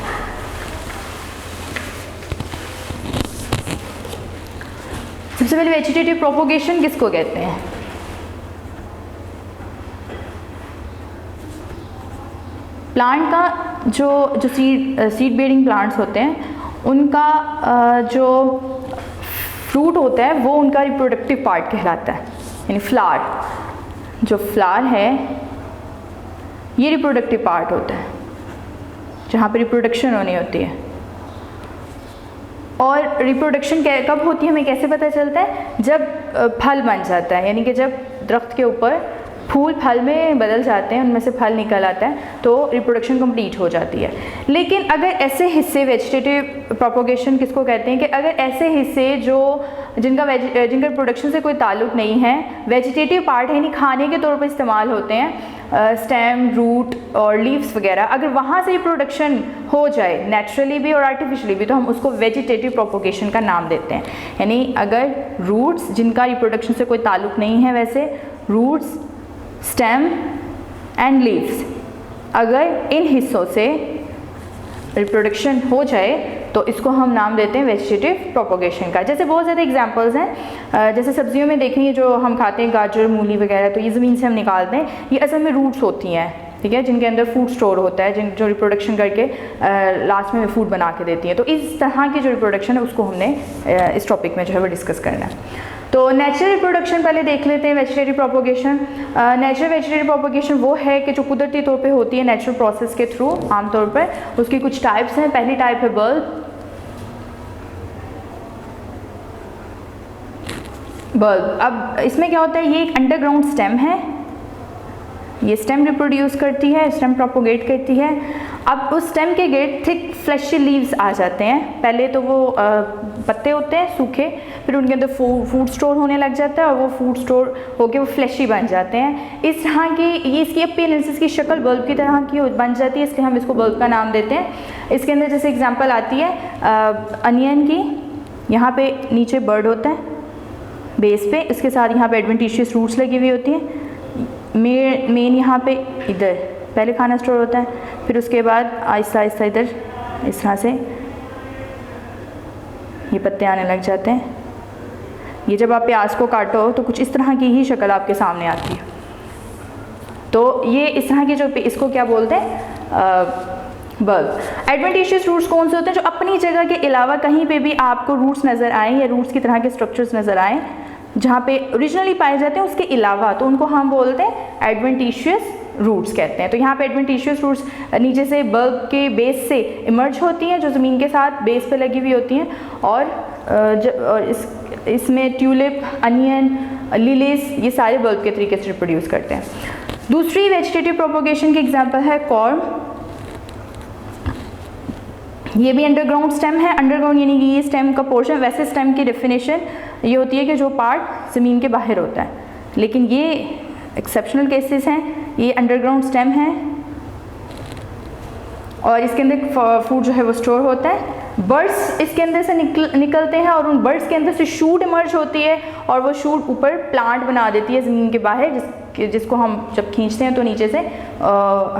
सबसे पहले वेजिटेटिव प्रोपोगेशन किसको कहते हैं? प्लांट का जो सीड बेयरिंग प्लांट्स होते हैं, उनका जो फ्रूट होता है वो उनका रिप्रोडक्टिव पार्ट कहलाता है। यानी फ्लावर, जो फ्लावर है ये रिप्रोडक्टिव पार्ट होता है, जहाँ पे रिप्रोडक्शन होनी होती है। और रिप्रोडक्शन कब होती है, हमें कैसे पता चलता है? जब फल बन जाता है, यानी कि जब दरख्त के ऊपर फूल फल में बदल जाते हैं, उनमें से फल निकल आता है, तो रिप्रोडक्शन कंप्लीट हो जाती है। लेकिन अगर ऐसे हिस्से, वेजिटेटिव प्रोपोगेशन किसको कहते हैं, कि अगर ऐसे हिस्से जिनका रिप्रोडक्शन से कोई ताल्लुक़ नहीं है, वेजिटेटिव पार्ट है, यानी खाने के तौर पर इस्तेमाल होते हैं, स्टेम, रूट और लीव्स वगैरह, अगर वहाँ से रिप्रोडक्शन हो जाए नेचुरली भी और आर्टिफिशियली भी, तो हम उसको वेजिटेटिव प्रोपोगेशन का नाम देते हैं। यानी अगर रूट्स जिनका रिप्रोडक्शन से कोई ताल्लुक़ नहीं है, वैसे रूट्स स्टेम एंड लीव्स, अगर इन हिस्सों से रिप्रोडक्शन हो जाए तो इसको हम नाम देते हैं वेजिटेटिव प्रोपोगेशन का। जैसे बहुत ज़्यादा एग्जांपल्स हैं, जैसे सब्जियों में देखेंगे जो हम खाते हैं गाजर, मूली वगैरह, तो ये ज़मीन से हम निकालते हैं, ये असल में रूट्स होती हैं, ठीक है, जिनके अंदर फूड स्टोर होता है, जो रिप्रोडक्शन करके लास्ट में फूड बना के देती हैं। तो इस तरह की जो रिप्रोडक्शन है उसको हमने इस टॉपिक में जो है वो डिस्कस करना है। तो नेचुरल रिप्रोडक्शन पहले देख लेते हैं, vegetative propagation. Natural vegetative propagation वो है कि जो कुदरती तौर पे होती है नेचुरल प्रोसेस के थ्रू आमतौर पर। उसकी कुछ टाइप्स हैं। पहली टाइप है बल्ब। अब इसमें क्या होता है, ये एक अंडरग्राउंड स्टेम है, ये स्टेम रिप्रोड्यूस करती है, स्टेम प्रोपोगेट करती है। अब उस स्टेम के गिर्द थिक फ्लैशी लीव्स आ जाते हैं। पहले तो वो पत्ते होते हैं सूखे, फिर उनके अंदर फूड स्टोर होने लग जाता है और वो फूड स्टोर होके वो फ्लैशी बन जाते हैं। इस तरह की ये इसकी अपीयरेंस, इसकी शक्ल बल्ब की तरह की बन जाती है, इसलिए हम इसको बल्ब का नाम देते हैं। इसके अंदर जैसे एग्जांपल आती है अनियन की, यहाँ पे नीचे बर्ड होता है बेस पे, इसके साथ यहाँ पे एडवेंटिशियस रूट्स लगी हुई होती हैं। मेन यहाँ पे इधर पहले खाना स्टोर होता है, फिर उसके बाद आहिस्ता आहिस्ता इधर इस तरह से ये पत्ते आने लग जाते हैं। ये जब आप प्याज को काटो तो कुछ इस तरह की ही शक्ल आपके सामने आती है। तो ये इस तरह की जो, इसको क्या बोलते हैं, बल्ब। एडवेंटिशियस रूट्स कौन से होते हैं, जो अपनी जगह के अलावा कहीं पे भी आपको रूट्स नज़र आए या रूट्स की तरह के स्ट्रक्चर्स नज़र आए जहाँ पे ओरिजिनली पाए जाते हैं उसके अलावा, तो उनको हम बोलते हैं एडवेंटिशियस रूट्स कहते हैं। तो यहाँ पे एडवेंटिशियस रूट्स नीचे से बल्ब के बेस से इमर्ज होती हैं, जो ज़मीन के साथ बेस पे लगी हुई होती हैं, और इसमें ट्यूलिप, अनियन, लिलीज, ये सारे बल्ब के तरीके से रिप्रोड्यूस करते हैं। दूसरी वेजिटेटिव प्रोपोगेशन की एग्जांपल है कॉर्न। ये भी अंडरग्राउंड स्टेम है। अंडरग्राउंड यानी कि ये स्टेम का पोर्शन, वैसे स्टेम की डेफिनेशन ये होती है कि जो पार्ट ज़मीन के बाहर होता है, लेकिन ये एक्सेप्शनल केसेस हैं, ये अंडरग्राउंड स्टेम है और इसके अंदर फूड जो है वो स्टोर होता है। बर्ड्स इसके अंदर से निकलते हैं और उन बर्ड्स के अंदर से शूट इमर्ज होती है और वो शूट ऊपर प्लांट बना देती है ज़मीन के बाहर, जिसको हम जब खींचते हैं तो नीचे से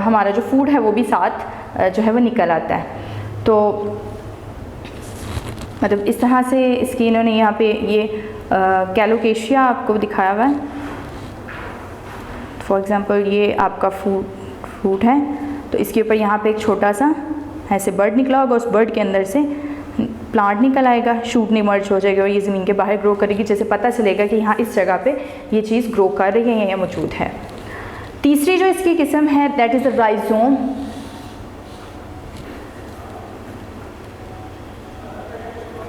हमारा जो फूड है वो भी साथ जो है वो निकल आता है। तो मतलब इस तरह से इसकी इन्होंने यहाँ पे ये कैलोकेशिया आपको दिखाया हुआ है। फॉर एग्ज़ाम्पल ये आपका फ्रूट है, तो इसके ऊपर यहाँ पे एक छोटा सा ऐसे बर्ड निकला होगा, उस बर्ड के अंदर से प्लांट निकल आएगा, शूट नहीं मर्ज हो जाएगी और ये ज़मीन के बाहर ग्रो करेगी, जैसे पता चलेगा कि यहाँ इस जगह पे ये चीज़ ग्रो कर रही है या मौजूद है। तीसरी जो इसकी किस्म है that is the rhizome.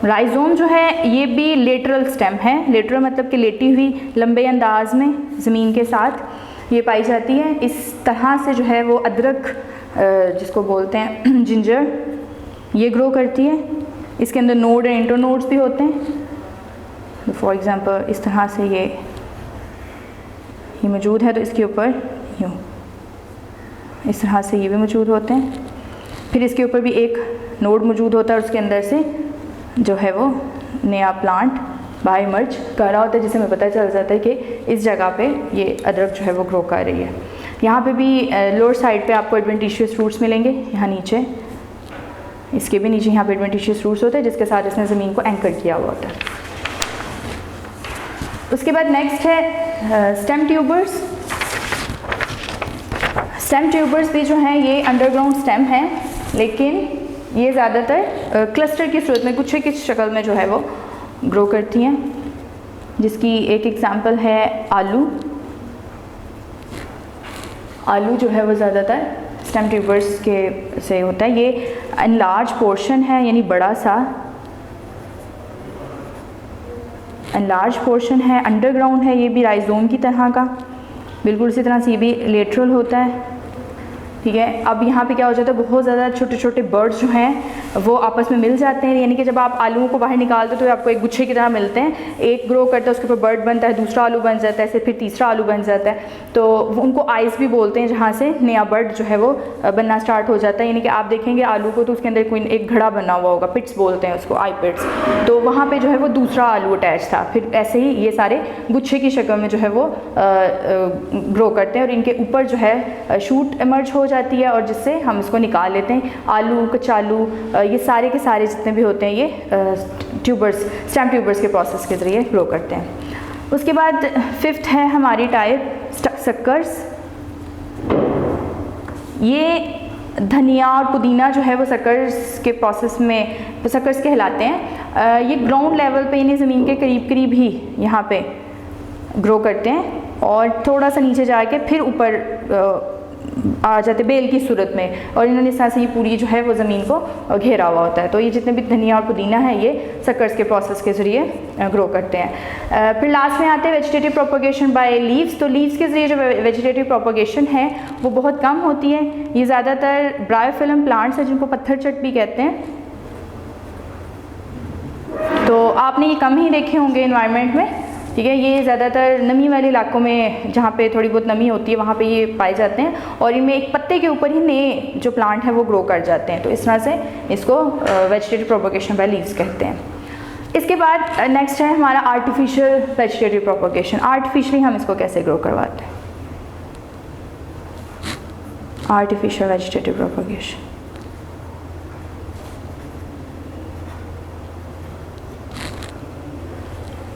Rhizome जो है ये भी लेटरल स्टेम है। लेटरल मतलब कि लेटी हुई लंबे अंदाज में ज़मीन के साथ ये पाई जाती है। इस तरह से जो है वो अदरक जिसको बोलते हैं जिंजर, ये ग्रो करती है। इसके अंदर नोड एंड इंटरनोड्स भी होते हैं। फॉर एग्ज़ाम्पल इस तरह से ये मौजूद है, तो इसके ऊपर यूँ इस तरह से ये भी मौजूद होते हैं। फिर इसके ऊपर भी एक नोड मौजूद होता है और उसके अंदर से जो है वो नया प्लांट बाहर इमर्ज कर रहा होता है, जिससे हमें पता चल जाता है कि इस जगह पे ये अदरक जो है वो ग्रो कर रही है। यहाँ पे भी लोअर साइड पे आपको एडवेंटिशियस रूट्स मिलेंगे। यहाँ नीचे, इसके भी नीचे यहाँ पे एडवेंटिशियस रूट्स होते हैं, जिसके साथ इसने ज़मीन को एंकर किया हुआ होता है। उसके बाद नेक्स्ट है स्टेम ट्यूबर्स। स्टेम ट्यूबर्स भी जो हैं ये अंडरग्राउंड स्टेम हैं, लेकिन ये ज़्यादातर क्लस्टर की सूरत में गुच्छे की शक्ल में जो है वो ग्रो करती हैं, जिसकी एक एग्जांपल है आलू। आलू जो है वो ज़्यादातर स्टेम ट्यूबर्स के से होता है। ये अनलार्ज पोर्शन है, यानी बड़ा सा अनलार्ज पोर्शन है, अंडरग्राउंड है। ये भी राइजोम की तरह का, बिल्कुल इसी तरह से ये भी लेटरल होता है, ठीक है। अब यहाँ पे क्या हो जाता है, बहुत ज़्यादा छोटे छोटे बर्ड्स जो हैं वो आपस में मिल जाते हैं, यानी कि जब आप आलूओं को बाहर निकालते हो तो आपको एक गुच्छे की तरह मिलते हैं, एक ग्रो करता है, उसके ऊपर बर्ड बनता है, दूसरा आलू बन जाता है, फिर तीसरा आलू बन जाता है। तो उनको आइस भी बोलते हैं, जहाँ से नया बर्ड जो है वो बनना स्टार्ट हो जाता है। यानी कि आप देखेंगे आलू को तो उसके अंदर कोई एक घड़ा बना हुआ होगा, पिट्स बोलते हैं उसको, आई पिट्स, तो वहाँ पे जो है वो दूसरा आलू अटैच था। फिर ऐसे ही ये सारे गुच्छे की शक्ल में जो है वो ग्रो करते हैं और इनके ऊपर जो है शूट इमर्ज हो जाती है और जिससे हम इसको निकाल लेते हैं। आलू, कचालू, ये सारे के सारे जितने भी होते हैं ये ट्यूबर्स, स्टेम ट्यूबर्स के प्रोसेस के ज़रिए ग्रो करते हैं। उसके बाद फिफ्थ है हमारी टाइप सक्कर्स। ये धनिया और पुदीना जो है वो सक्कर्स के प्रोसेस में सक्कर्स कहलाते हैं। ये ग्राउंड लेवल पे यानी ज़मीन के करीब करीब ही यहाँ पे ग्रो करते हैं और थोड़ा सा नीचे जाके फिर ऊपर आ जाते बेल की सूरत में, और इन्होंने इस तरह से ये पूरी जो है वो ज़मीन को घेरा हुआ होता है। तो ये जितने भी धनिया और पुदीना है ये सक्कर्स के प्रोसेस के ज़रिए ग्रो करते हैं। फिर लास्ट में आते हैं वेजिटेटिव प्रोपोगेशन बाय लीव्स। तो लीव्स के ज़रिए जो वेजिटेटिव प्रोपोगेशन है वो बहुत कम होती है। ये ज़्यादातर ब्रायोफिलम प्लांट्स हैं जिनको पत्थर चट भी कहते हैं। तो आपने ये कम ही देखे होंगे इन्वायरमेंट में, ठीक है। ये ज़्यादातर नमी वाले इलाकों में जहाँ पे थोड़ी बहुत नमी होती है वहाँ पे ये पाए जाते हैं और इनमें एक पत्ते के ऊपर ही नए जो प्लांट है वो ग्रो कर जाते हैं। तो इस तरह से इसको वेजिटेटिव प्रोपोगेशन बाय लीव्स कहते हैं। इसके बाद नेक्स्ट है हमारा आर्टिफिशियल वेजिटेटिव प्रोपोगेशन। आर्टिफिशियली हम इसको कैसे ग्रो करवाते हैं, आर्टिफिशियल वेजिटेटिव प्रोपोगेशन।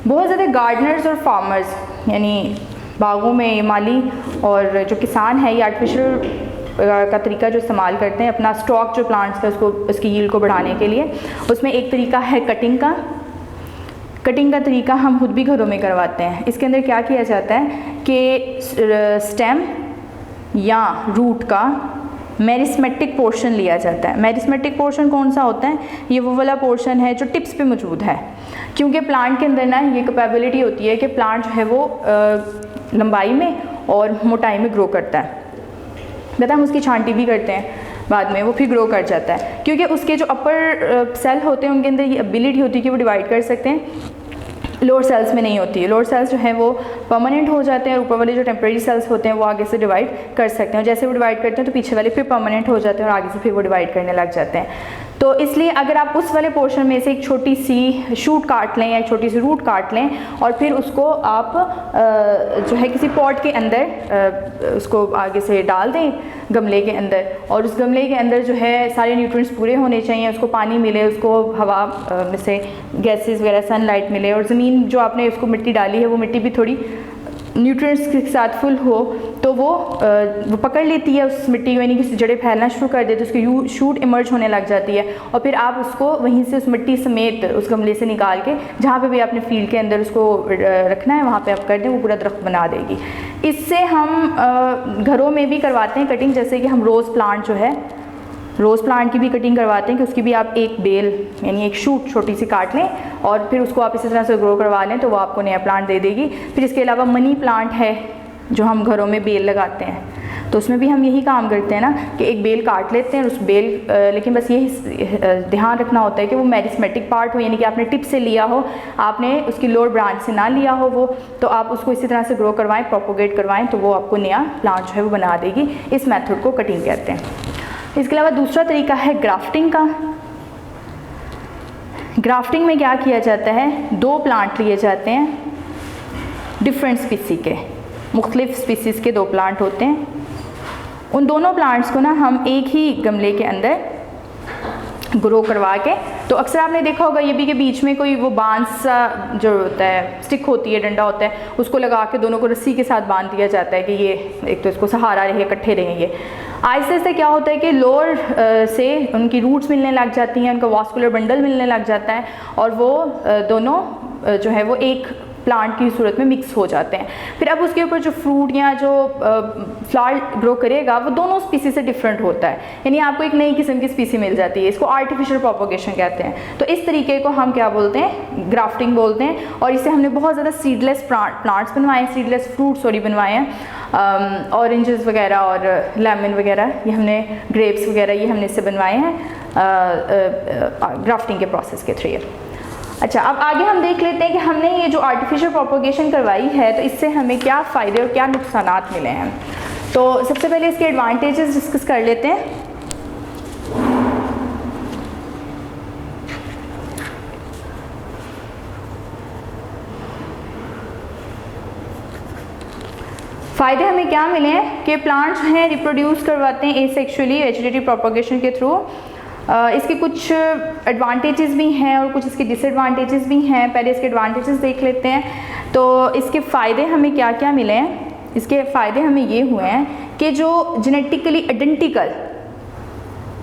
बहुत ज़्यादा गार्डनर्स और फार्मर्स यानी बागों में माली और जो किसान है ये आर्टिफिशियल का तरीका जो इस्तेमाल करते हैं अपना स्टॉक जो प्लांट्स का उसको उसकी यील्ड को बढ़ाने के लिए। उसमें एक तरीका है कटिंग का। कटिंग का तरीका हम खुद भी घरों में करवाते हैं। इसके अंदर क्या किया जाता है कि स्टेम या रूट का मेरिस्मेटिक पोर्शन लिया जाता है। मेरिस्मेटिक पोर्शन कौन सा होता है, ये वो वाला पोर्शन है जो टिप्स पे मौजूद है, क्योंकि प्लांट के अंदर ना ये कैपेबिलिटी होती है कि प्लांट जो है वो लंबाई में और मोटाई में ग्रो करता है। कहता हम उसकी छांटी भी करते हैं बाद में, वो फिर ग्रो कर जाता है क्योंकि उसके जो अपर सेल होते हैं उनके अंदर ये एबिलिटी होती है कि वो डिवाइड कर सकते हैं। लोअर सेल्स में नहीं होती है। लोअर सेल्स जो हैं वो परमानेंट हो जाते हैं और ऊपर वाले जो टेम्परेरी सेल्स होते हैं वो आगे से डिवाइड कर सकते हैं, और जैसे वो डिवाइड करते हैं तो पीछे वाले फिर परमानेंट हो जाते हैं और आगे से फिर वो डिवाइड करने लग जाते हैं। तो इसलिए अगर आप उस वाले पोर्शन में से एक छोटी सी शूट काट लें या एक छोटी सी रूट काट लें और फिर उसको आप जो है किसी पॉट के अंदर उसको आगे से डाल दें गमले के अंदर, और उस गमले के अंदर जो है सारे न्यूट्रिएंट्स पूरे होने चाहिए, उसको पानी मिले, उसको हवा में से गैसेस वगैरह सनलाइट मिले, और ज़मीन जो आपने उसको मिट्टी डाली है वो मिट्टी भी थोड़ी न्यूट्रिएंट्स के साथ फुल हो तो वो पकड़ लेती है उस मिट्टी को, यानी कि जड़ें फैलना शुरू कर देती है, उसकी शूट इमर्ज होने लग जाती है, और फिर आप उसको वहीं से उस मिट्टी समेत उस गमले से निकाल के जहाँ पे भी आपने फील्ड के अंदर उसको रखना है वहाँ पे आप कर दें, वो पूरा दरख्त बना देगी। इससे हम घरों में भी करवाते हैं कटिंग, जैसे कि हम रोज़ प्लांट जो है रोज़ प्लांट की भी कटिंग करवाते हैं कि उसकी भी आप एक बेल यानी एक शूट छोटी सी काट लें और फिर उसको आप इसी तरह से ग्रो करवा लें तो वो आपको नया प्लांट दे देगी। फिर इसके अलावा मनी प्लांट है जो हम घरों में बेल लगाते हैं, तो उसमें भी हम यही काम करते हैं ना कि एक बेल काट लेते हैं उस बेल लेकिन बस ये ध्यान रखना होता है कि वो मेरिस्मेटिक पार्ट हो, यानी कि आपने टिप से लिया हो, आपने उसकी लोअर ब्रांच से ना लिया हो वो, तो आप उसको इसी तरह से ग्रो करवाएं, प्रोपोगेट करवाएं तो वो आपको नया प्लांट जो है वो बना देगी। इस मेथड को कटिंग कहते हैं। इसके अलावा दूसरा तरीका है ग्राफ्टिंग का। ग्राफ्टिंग में क्या किया जाता है, दो प्लांट लिए जाते हैं डिफरेंट स्पीसी के, मुख्तलिफ स्पीसीज़ के दो प्लांट होते हैं, उन दोनों प्लांट्स को ना हम एक ही गमले के अंदर ग्रो करवा के, तो अक्सर आपने देखा होगा ये भी कि बीच में कोई वो बांस सा जो होता है, स्टिक होती है, डंडा होता है, उसको लगा के दोनों को रस्सी के साथ बांध दिया जाता है कि ये एक तो इसको सहारा रहे, इकट्ठे रहें। ये आहिस्ते आहिस्ते क्या होता है कि लोअर से उनकी रूट्स मिलने लग जाती हैं, उनका वास्कुलर बंडल मिलने लग जाता है और वो दोनों जो है वो एक प्लांट की सूरत में मिक्स हो जाते हैं। फिर अब उसके ऊपर जो फ्रूट या जो फ्लावर ग्रो करेगा वो दोनों स्पीसी से डिफरेंट होता है, यानी आपको एक नई किस्म की स्पीसी मिल जाती है। इसको आर्टिफिशियल प्रोपोगेशन कहते हैं। तो इस तरीके को हम क्या बोलते हैं, ग्राफ्टिंग बोलते हैं। और इससे हमने बहुत ज़्यादा सीडलेस प्लांट्स बनवाए हैं, सीडलेस फ्रूट्स बनवाए हैं, ऑरेंजेस वगैरह और लेमन वगैरह, ये हमने ग्रेप्स वगैरह ये हमने इससे बनवाए हैं। ग्राफ्टिंग के प्रोसेस के थ्रू। अच्छा, अब आगे हम देख लेते हैं कि हमने ये जो आर्टिफिशियल प्रोपोगेशन करवाई है तो इससे हमें क्या फ़ायदे और क्या नुकसानात मिले हैं। तो सबसे पहले इसके एडवांटेजेस डिस्कस कर लेते हैं। फ़ायदे हमें क्या मिले हैं कि प्लांट्स हैं रिप्रोड्यूस करवाते हैं एसेक्सुअली वेजिटेटिव प्रोपोगेशन के थ्रू। इसके कुछ एडवांटेजेस भी हैं और कुछ इसके डिसएडवांटेजेस भी हैं। पहले इसके एडवांटेजेस देख लेते हैं। तो इसके फ़ायदे हमें क्या क्या मिले हैं। इसके फ़ायदे हमें ये हुए हैं कि जो जेनेटिकली आइडेंटिकल,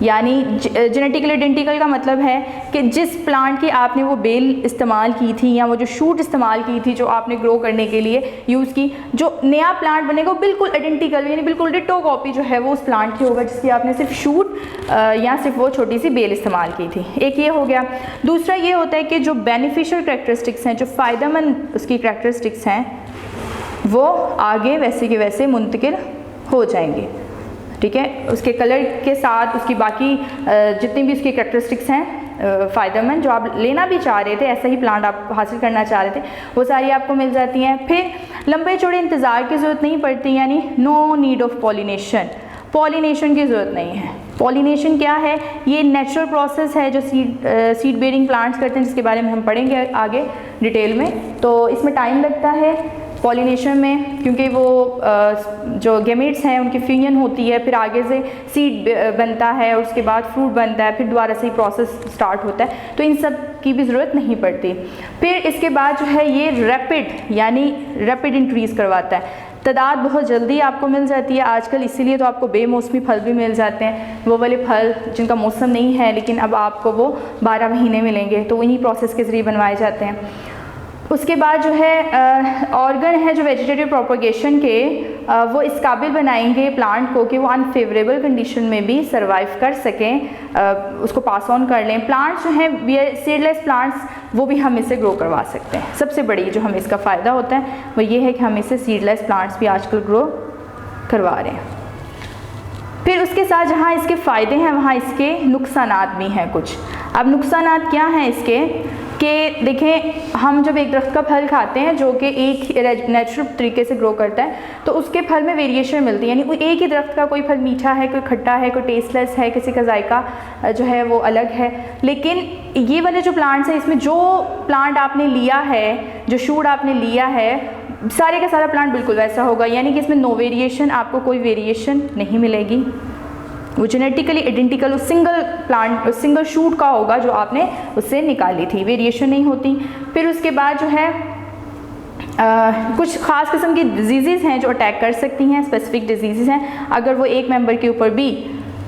यानी जेनेटिकली आइडेंटिकल का मतलब है कि जिस प्लांट की आपने वो बेल इस्तेमाल की थी या वो जो शूट इस्तेमाल की थी जो आपने ग्रो करने के लिए यूज़ की, जो नया प्लांट बनेगा वो बिल्कुल आइडेंटिकल यानी बिल्कुल डिटो कॉपी जो है वो उस प्लांट की होगा जिसकी आपने सिर्फ शूट या सिर्फ वो छोटी सी बेल इस्तेमाल की थी। एक ये हो गया। दूसरा ये होता है कि जो बेनिफिशियल करैक्टरिस्टिक्स हैं, जो फ़ायदेमंद उसकी करैक्टरिस्टिक्स हैं, वो आगे वैसे के वैसे मुंतकिल हो जाएंगे। ठीक है, उसके कलर के साथ उसकी बाकी जितनी भी उसकी करैक्टरिस्टिक्स हैं फ़ायदेमंद, जो आप लेना भी चाह रहे थे, ऐसा ही प्लांट आप हासिल करना चाह रहे थे, वो सारी आपको मिल जाती हैं। फिर लंबे चौड़े इंतज़ार की ज़रूरत नहीं पड़ती, यानी no need of pollination, pollination की ज़रूरत नहीं है। पॉलिनेशन क्या है? ये नेचुरल प्रोसेस है जो सीड बेयरिंग प्लांट्स करते हैं, जिसके बारे में हम पढ़ेंगे आगे डिटेल में। तो इसमें टाइम लगता है पॉलिनेशन में, क्योंकि वो जो गेमेट्स हैं उनकी फ्यूजन होती है, फिर आगे से सीड बनता है और उसके बाद फ्रूट बनता है, फिर दोबारा से ही प्रोसेस स्टार्ट होता है। तो इन सब की भी ज़रूरत नहीं पड़ती। फिर इसके बाद जो है ये रैपिड इंक्रीज़ करवाता है, तादाद बहुत जल्दी आपको मिल जाती है आजकल, इसीलिए तो आपको बेमौसमी फल भी मिल जाते हैं, वो वाले फल जिनका मौसम नहीं है लेकिन अब आपको वो 12 महीने मिलेंगे, तो इन्हीं प्रोसेस के ज़रिए बनवाए जाते हैं। उसके बाद जो है ऑर्गन है जो वेजिटेटिव प्रोपोगेशन के, वो इस काबिल बनाएंगे प्लांट को कि वो अनफेवरेबल कंडीशन में भी सर्वाइव कर सकें, उसको पास ऑन कर लें। प्लांट्स जो हैं सीडलेस प्लांट्स, वो भी हम इसे ग्रो करवा सकते हैं। सबसे बड़ी जो हमें इसका फ़ायदा होता है वो ये है कि हम इसे सीडलेस प्लांट्स भी आजकल ग्रो करवा रहे हैं। फिर उसके साथ जहाँ इसके फ़ायदे हैं वहाँ इसके नुकसानात भी हैं कुछ। अब नुकसानात क्या हैं इसके कि देखें, हम जब एक दरख्त का फल खाते हैं जो कि एक नेचुरल तरीके से ग्रो करता है, तो उसके फल में वेरिएशन मिलती है, यानी एक ही दरख्त का कोई फल मीठा है, कोई खट्टा है, कोई टेस्टलेस है, किसी का जायका जो है वो अलग है। लेकिन ये वाले जो प्लांट्स हैं, इसमें जो प्लांट आपने लिया है, जो शूट आपने लिया है, सारे का सारा प्लांट बिल्कुल वैसा होगा, यानी कि इसमें नो वेरिएशन, आपको कोई वेरिएशन नहीं मिलेगी। वो जेनेटिकली आइडेंटिकल उस सिंगल शूट का होगा जो आपने उससे निकाली थी, वेरिएशन नहीं होती। फिर उसके बाद जो है कुछ ख़ास किस्म की डिजीज़ हैं जो अटैक कर सकती हैं, स्पेसिफिक डिजीज़ हैं। अगर वो एक मेंबर के ऊपर भी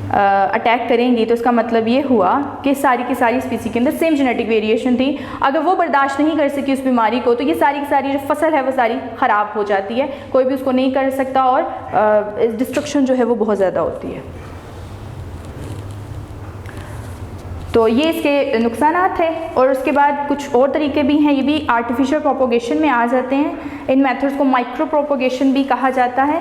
अटैक करेंगी तो उसका मतलब ये हुआ कि सारी की सारी स्पीसी के अंदर सेम जेनेटिक वेरिएशन थी। अगर वो बर्दाश्त नहीं कर सकी उस बीमारी को, तो ये सारी की सारी जो फसल है वो सारी ख़राब हो जाती है, कोई भी उसको नहीं कर सकता और डिस्ट्रक्शन जो है वो बहुत ज़्यादा होती है। तो ये इसके नुकसानात थे। और उसके बाद कुछ और तरीके भी हैं, ये भी आर्टिफिशियल प्रोपोगेशन में आ जाते हैं। इन मेथड्स को माइक्रो प्रोपोगेशन भी कहा जाता है,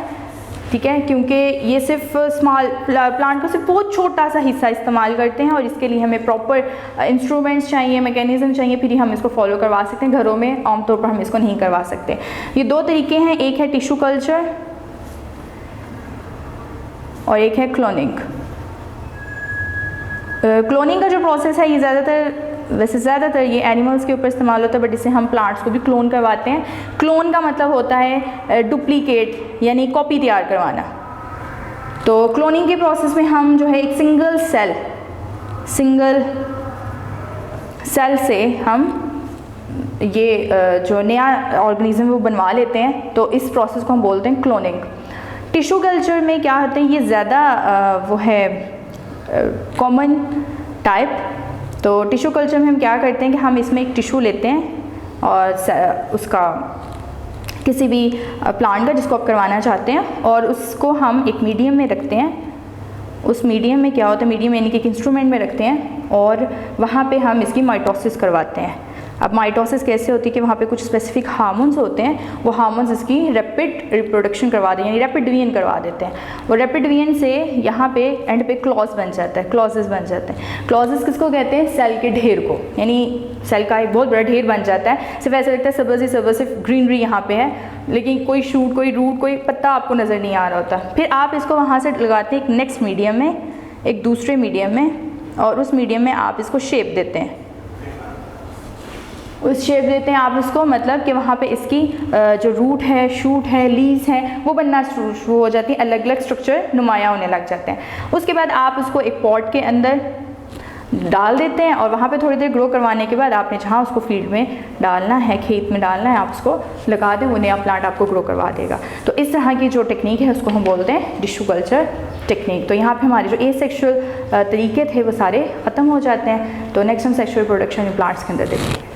ठीक है, क्योंकि ये सिर्फ स्मॉल प्लांट को सिर्फ बहुत छोटा सा हिस्सा इस्तेमाल करते हैं और इसके लिए हमें प्रॉपर इंस्ट्रूमेंट्स चाहिए, मैकेनिज़्म चाहिए, फिर ही हम इसको फॉलो करवा सकते हैं। घरों में आमतौर पर हम इसको नहीं करवा सकते। ये दो तरीके हैं, एक है टिश्यू कल्चर और एक है क्लोनिंग। क्लोनिंग का जो प्रोसेस है ये ज़्यादातर ये एनिमल्स के ऊपर इस्तेमाल होता है, बट इसे हम प्लांट्स को भी क्लोन करवाते हैं। क्लोन का मतलब होता है डुप्लीकेट, यानी कॉपी तैयार करवाना। तो क्लोनिंग के प्रोसेस में हम जो है एक सिंगल सेल से हम ये जो नया ऑर्गेनिज्म वो बनवा लेते हैं, तो इस प्रोसेस को हम बोलते हैं क्लोनिंग। टिश्यू कल्चर में क्या होता है, ये ज़्यादा वो है कॉमन टाइप। तो टिश्यू कल्चर में हम क्या करते हैं कि हम इसमें एक टिश्यू लेते हैं और उसका किसी भी प्लांट का जिसको आप करवाना चाहते हैं, और उसको हम एक मीडियम में रखते हैं। उस मीडियम में क्या होता है, मीडियम यानी कि एक इंस्ट्रूमेंट में रखते हैं और वहाँ पे हम इसकी माइटोसिस करवाते हैं। अब माइटोसिस कैसे होती है कि वहाँ पे कुछ स्पेसिफिक हार्मोन्स होते हैं, वो हार्मोन्स इसकी रैपिड रिप्रोडक्शन करवा दें, यानी रैपिड डिवीजन करवा देते हैं। वो रैपिड डिवीजन से यहाँ पे एंड पे क्लॉज बन जाता है, क्लॉजेस बन जाते हैं। क्लॉजेस किसको कहते हैं? सेल के ढेर को, यानी सेल का एक बहुत बड़ा ढेर बन जाता है। सिर्फ ऐसा लगता है सबज ही सबज, सिर्फ ग्रीनरी यहाँ पे है, लेकिन कोई शूट, कोई रूट, कोई पत्ता आपको नज़र नहीं आ रहा होता। फिर आप इसको वहाँ से लगाते हैं एक नेक्स्ट मीडियम में, एक दूसरे मीडियम में, और उस मीडियम में आप इसको शेप देते हैं, उस शेप देते हैं आप इसको, मतलब कि वहाँ पे इसकी जो रूट है, शूट है, लीव्स हैं, वो बनना शुरू हो जाती है, अलग अलग स्ट्रक्चर नुमाया होने लग जाते हैं। उसके बाद आप उसको एक पॉट के अंदर डाल देते हैं और वहाँ पे थोड़ी देर ग्रो करवाने के बाद आपने जहाँ उसको फील्ड में डालना है, खेत में डालना है, आप उसको लगा दें, वो नया प्लांट आपको ग्रो करवा देगा। तो इस तरह की जो टेक्निक है उसको हम बोलते हैं टिश्यू कल्चर टेक्निक। तो यहाँ पे हमारे जो एसेक्सुअल तरीके थे वो सारे ख़त्म हो जाते हैं। तो नेक्स्ट हम सेक्सुअल रिप्रोडक्शन इन प्लांट्स के अंदर देखेंगे।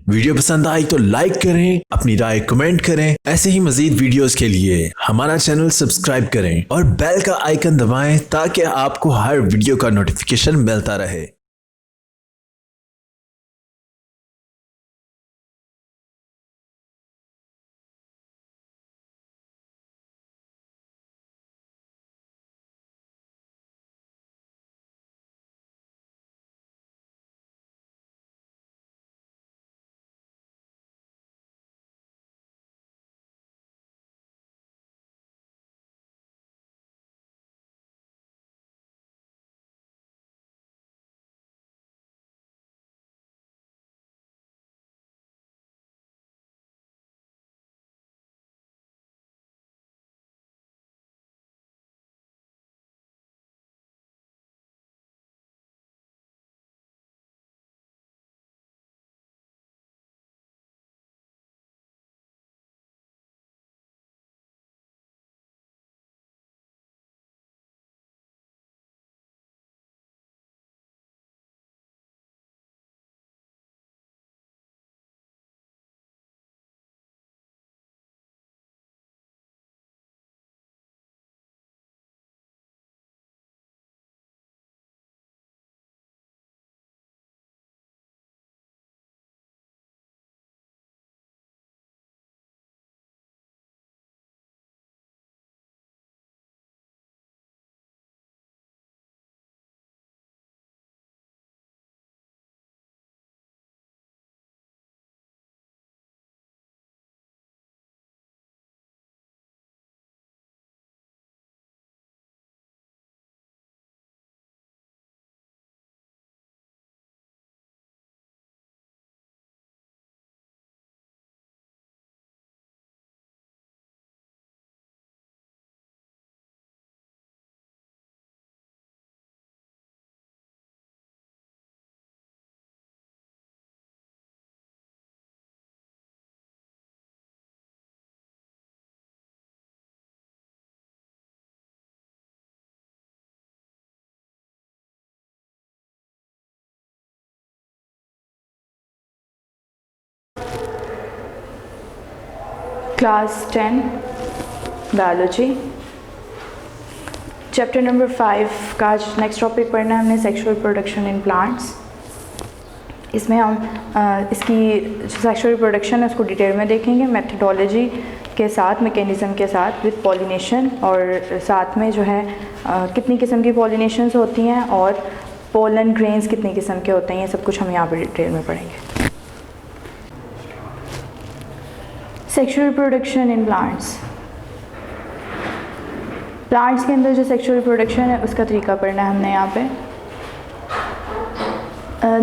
वीडियो पसंद आई तो लाइक करें, अपनी राय कमेंट करें। ऐसे ही मजीद वीडियोस के लिए हमारा चैनल सब्सक्राइब करें और बेल का आइकन दबाएं ताकि आपको हर वीडियो का नोटिफिकेशन मिलता रहे। क्लास 10 बायोलॉजी चैप्टर नंबर 5 का आज नेक्स्ट टॉपिक पढ़ना है हमने, सेक्सुअल रिप्रोडक्शन इन प्लांट्स। इसमें हम इसकी जो सेक्सुअल रिप्रोडक्शन है उसको डिटेल में देखेंगे, मेथडोलॉजी के साथ, मैकेनिज़्म के साथ, विद पॉलिनेशन, और साथ में जो है कितनी किस्म की पॉलिनेशंस होती हैं और पोलन ग्रेन्स कितनी किस्म के होते हैं, ये सब कुछ हम यहाँ पर डिटेल में पढ़ेंगे। Sexual reproduction in plants. Plants के अंदर जो सेक्सुअल रिप्रोडक्शन है उसका तरीका पढ़ना है हमने यहाँ पे।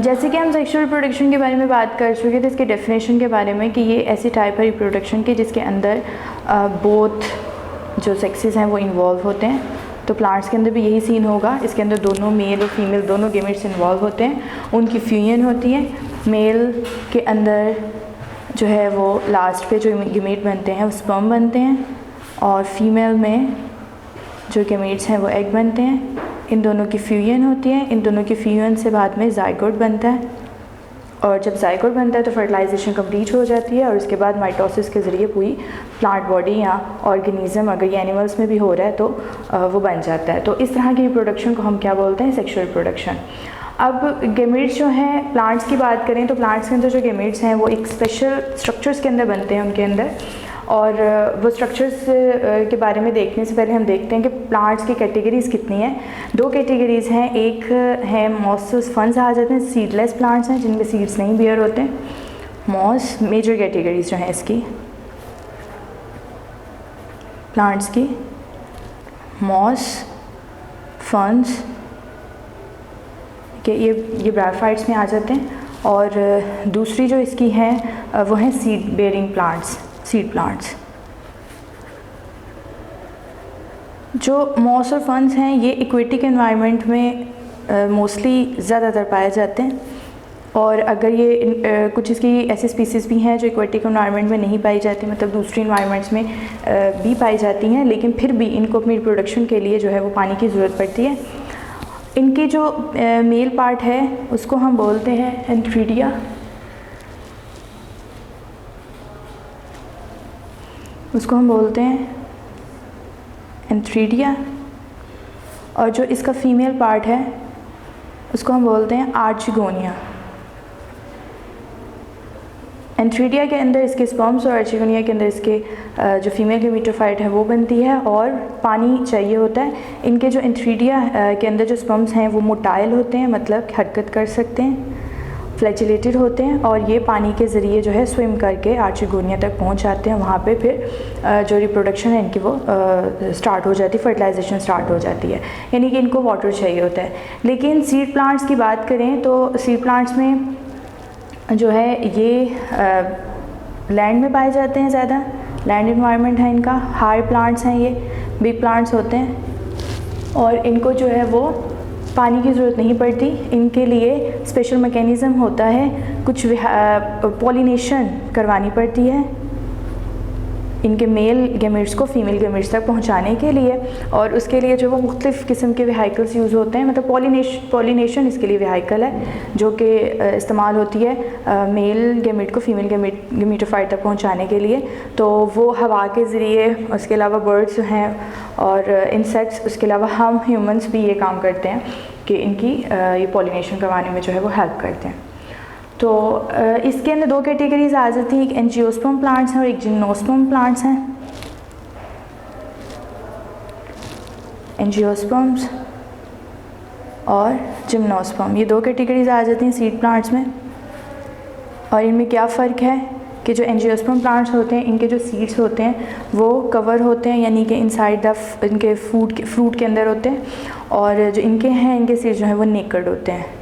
जैसे कि हम सेक्सुअल रिप्रोडक्शन के बारे में बात कर चुके थे, इसके डेफिनेशन के बारे में, कि ये ऐसी टाइप है रिप्रोडक्शन की जिसके अंदर बोथ जो सेक्सेस हैं वो इन्वॉल्व होते हैं। तो प्लांट्स के अंदर भी यही सीन होगा, इसके अंदर दोनों मेल और फीमेल दोनों गेमेट्स इन्वॉल्व होते हैं, उनकी फ्यूजन होती है। मेल के अंदर जो है वो लास्ट पे जो गेमेट बनते हैं वो स्पर्म बनते हैं, और फीमेल में जो गेमेट्स हैं वो एग बनते हैं। इन दोनों की फ्यूजन होती है, इन दोनों की फ्यूजन से बाद में जाइगोट बनता है, और जब ज़ाइगोट बनता है तो फर्टिलाइजेशन कंप्लीट हो जाती है और उसके बाद माइटोसिस के ज़रिए पूरी प्लांट बॉडी या ऑर्गेनिज़म, अगर ये एनिमल्स में भी हो रहा है तो वो बन जाता है। तो इस तरह की रिप्रोडक्शन को हम क्या बोलते हैं? Sexual reproduction. अब गेमेट्स जो हैं, प्लांट्स की बात करें तो प्लांट्स के अंदर जो गेमेट्स हैं वो एक स्पेशल स्ट्रक्चर्स के अंदर बनते हैं उनके अंदर, और वो स्ट्रक्चर्स के बारे में देखने से पहले हम देखते हैं कि प्लांट्स की कैटेगरीज़ कितनी हैं। 2 कैटेगरीज़ हैं, एक है मॉस फंड्स आ जाते हैं, सीडलेस प्लांट्स हैं जिनमें सीड्स नहीं बियर होते हैं। मॉस मेजर कैटेगरीज़ जो हैं इसकी प्लांट्स की, मॉस फंड्स कि ये ब्रायोफाइट्स में आ जाते हैं, और दूसरी जो इसकी है वो है seed bearing plants, seed plants. जो मॉस और फंड्स हैं ये एक्वेटिक एनवायरनमेंट में मोस्टली ज़्यादातर पाए जाते हैं, और अगर ये कुछ इसकी ऐसी स्पीसीज़ भी हैं जो एक्वेटिक एनवायरनमेंट में नहीं पाई जाती, मतलब दूसरी एनवायरनमेंट्स में भी पाई जाती हैं, लेकिन फिर भी इनको अपनी रिप्रोडक्शन के लिए जो है वो पानी की ज़रूरत पड़ती है। इनकी जो मेल पार्ट है उसको हम बोलते हैं एंथ्रीडिया, उसको हम बोलते हैं एंथ्रीडिया, और जो इसका फीमेल पार्ट है उसको हम बोलते हैं आर्चिगोनिया। एंथ्रीडिया के अंदर इसके स्पर्म्स और आर्चिगोनिया के अंदर इसके जो फीमेल गेमेटोफाइट है वो बनती है, और पानी चाहिए होता है। इनके जो एंथ्रीडिया के अंदर जो स्पर्म्स हैं वो मोटाइल होते हैं, मतलब हरकत कर सकते हैं, फ्लैजिलेटेड होते हैं, और ये पानी के ज़रिए जो है स्विम करके आर्चिगोनिया तक पहुंच जाते हैं। वहाँ पे फिर जो रिप्रोडक्शन है इनकी वो स्टार्ट हो जाती है, फर्टिलाइजेशन स्टार्ट हो जाती है, यानी कि इनको वाटर चाहिए होता है। लेकिन सीड प्लांट्स की बात करें तो सीड प्लांट्स में जो है ये लैंड में पाए जाते हैं, ज़्यादा लैंड एनवायरनमेंट है इनका। हाई प्लांट्स हैं, ये बिग प्लांट्स होते हैं, और इनको जो है वो पानी की ज़रूरत नहीं पड़ती। इनके लिए स्पेशल मैकेनिज़्म होता है, कुछ पॉलिनेशन करवानी पड़ती है इनके मेल गेमेट्स को फीमेल गेमेट्स तक पहुंचाने के लिए, और उसके लिए जो वो मुख्तलिफ़ किस्म के वेहिकल्स यूज़ होते हैं, मतलब पॉलिनेशन इसके लिए वेहिकल है जो कि इस्तेमाल होती है मेल गेमेट को फीमेल गेमेटोफाइट तक पहुंचाने के लिए। तो वो हवा के ज़रिए, उसके अलावा बर्ड्स हैं और इंसेक्ट्स, उसके अलावा हम ह्यूमंस भी ये काम करते हैं कि इनकी ये पॉलिनेशन करवाने में जो है वो हेल्प करते हैं। तो इसके अंदर 2 कैटेगरीज आ जाती हैं, एक एंजियोस्पर्म प्लांट्स हैं और एक जिम्नोस्पर्म प्लांट्स हैं। एंजियोस्पर्म्स और जिम्नोस्पर्म, ये 2 कैटेगरीज आ जाती हैं सीड प्लांट्स में। और इनमें क्या फ़र्क है कि जो एंजियोस्पर्म प्लांट्स होते हैं इनके जो सीड्स होते हैं वो कवर होते हैं, यानी कि इनसाइड द इनके फ्रूट के अंदर होते हैं, और जो इनके हैं इनके सीड्स जो हैं वो नेकेड होते हैं,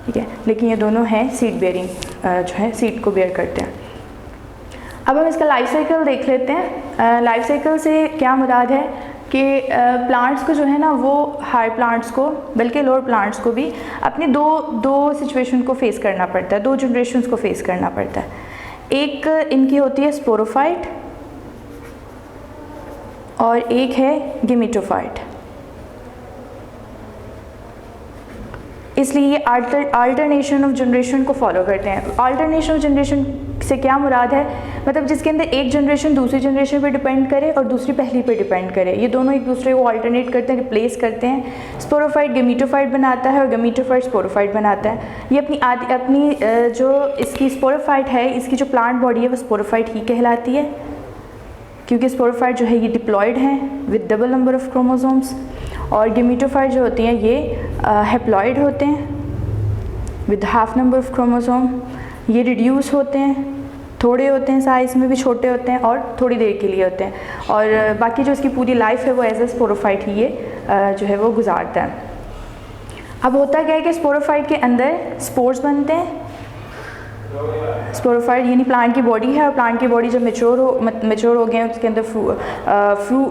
ठीक है। लेकिन ये दोनों हैं सीड बेयरिंग, जो है सीड को बेयर करते हैं। अब हम इसका लाइफ साइकिल देख लेते हैं। लाइफ साइकिल से क्या मुराद है कि प्लांट्स को जो है ना वो हाई प्लांट्स को, बल्कि लोअर प्लांट्स को भी अपनी दो सिचुएशन को फेस करना पड़ता है, 2 जनरेशन्स को फेस करना पड़ता है। एक इनकी होती है स्पोरोफाइट और एक है गेमेटोफाइट। इसलिए ये अल्टरनेशन ऑफ जनरेशन को फॉलो करते हैं। अल्टरनेशन ऑफ जनरेशन से क्या मुराद है, मतलब जिसके अंदर एक जनरेशन दूसरी जनरेशन पे डिपेंड करे और दूसरी पहली पे डिपेंड करे, ये दोनों एक दूसरे को अल्टरनेट करते हैं, रिप्लेस करते हैं। स्पोरोफाइट गेमेटोफाइट बनाता है और गेमेटोफाइट स्पोरोफाइट बनाता है। ये अपनी जो इसकी स्पोरोफाइट है, इसकी जो प्लांट बॉडी है वो स्पोरोफाइट ही कहलाती है, क्योंकि स्पोरोफाइट जो है ये डिप्लॉयड हैं with double number of chromosomes, और गेमेटोफाइट जो होती हैं ये हैप्लॉयड होते हैं with half number of chromosome. ये रिड्यूस होते हैं, थोड़े होते हैं, साइज़ में भी छोटे होते हैं और थोड़ी देर के लिए होते हैं, और बाकी जो इसकी पूरी लाइफ है वो एज ए स्पोरोफाइट ही ये जो है वो गुजारता है। अब होता क्या है कि स्पोरोफाइट के अंदर स्पोर्स बनते हैं। स्पोरोफाइट यानी प्लांट की बॉडी है, और प्लांट की बॉडी जब मेच्योर हो गए हैं, उसके अंदर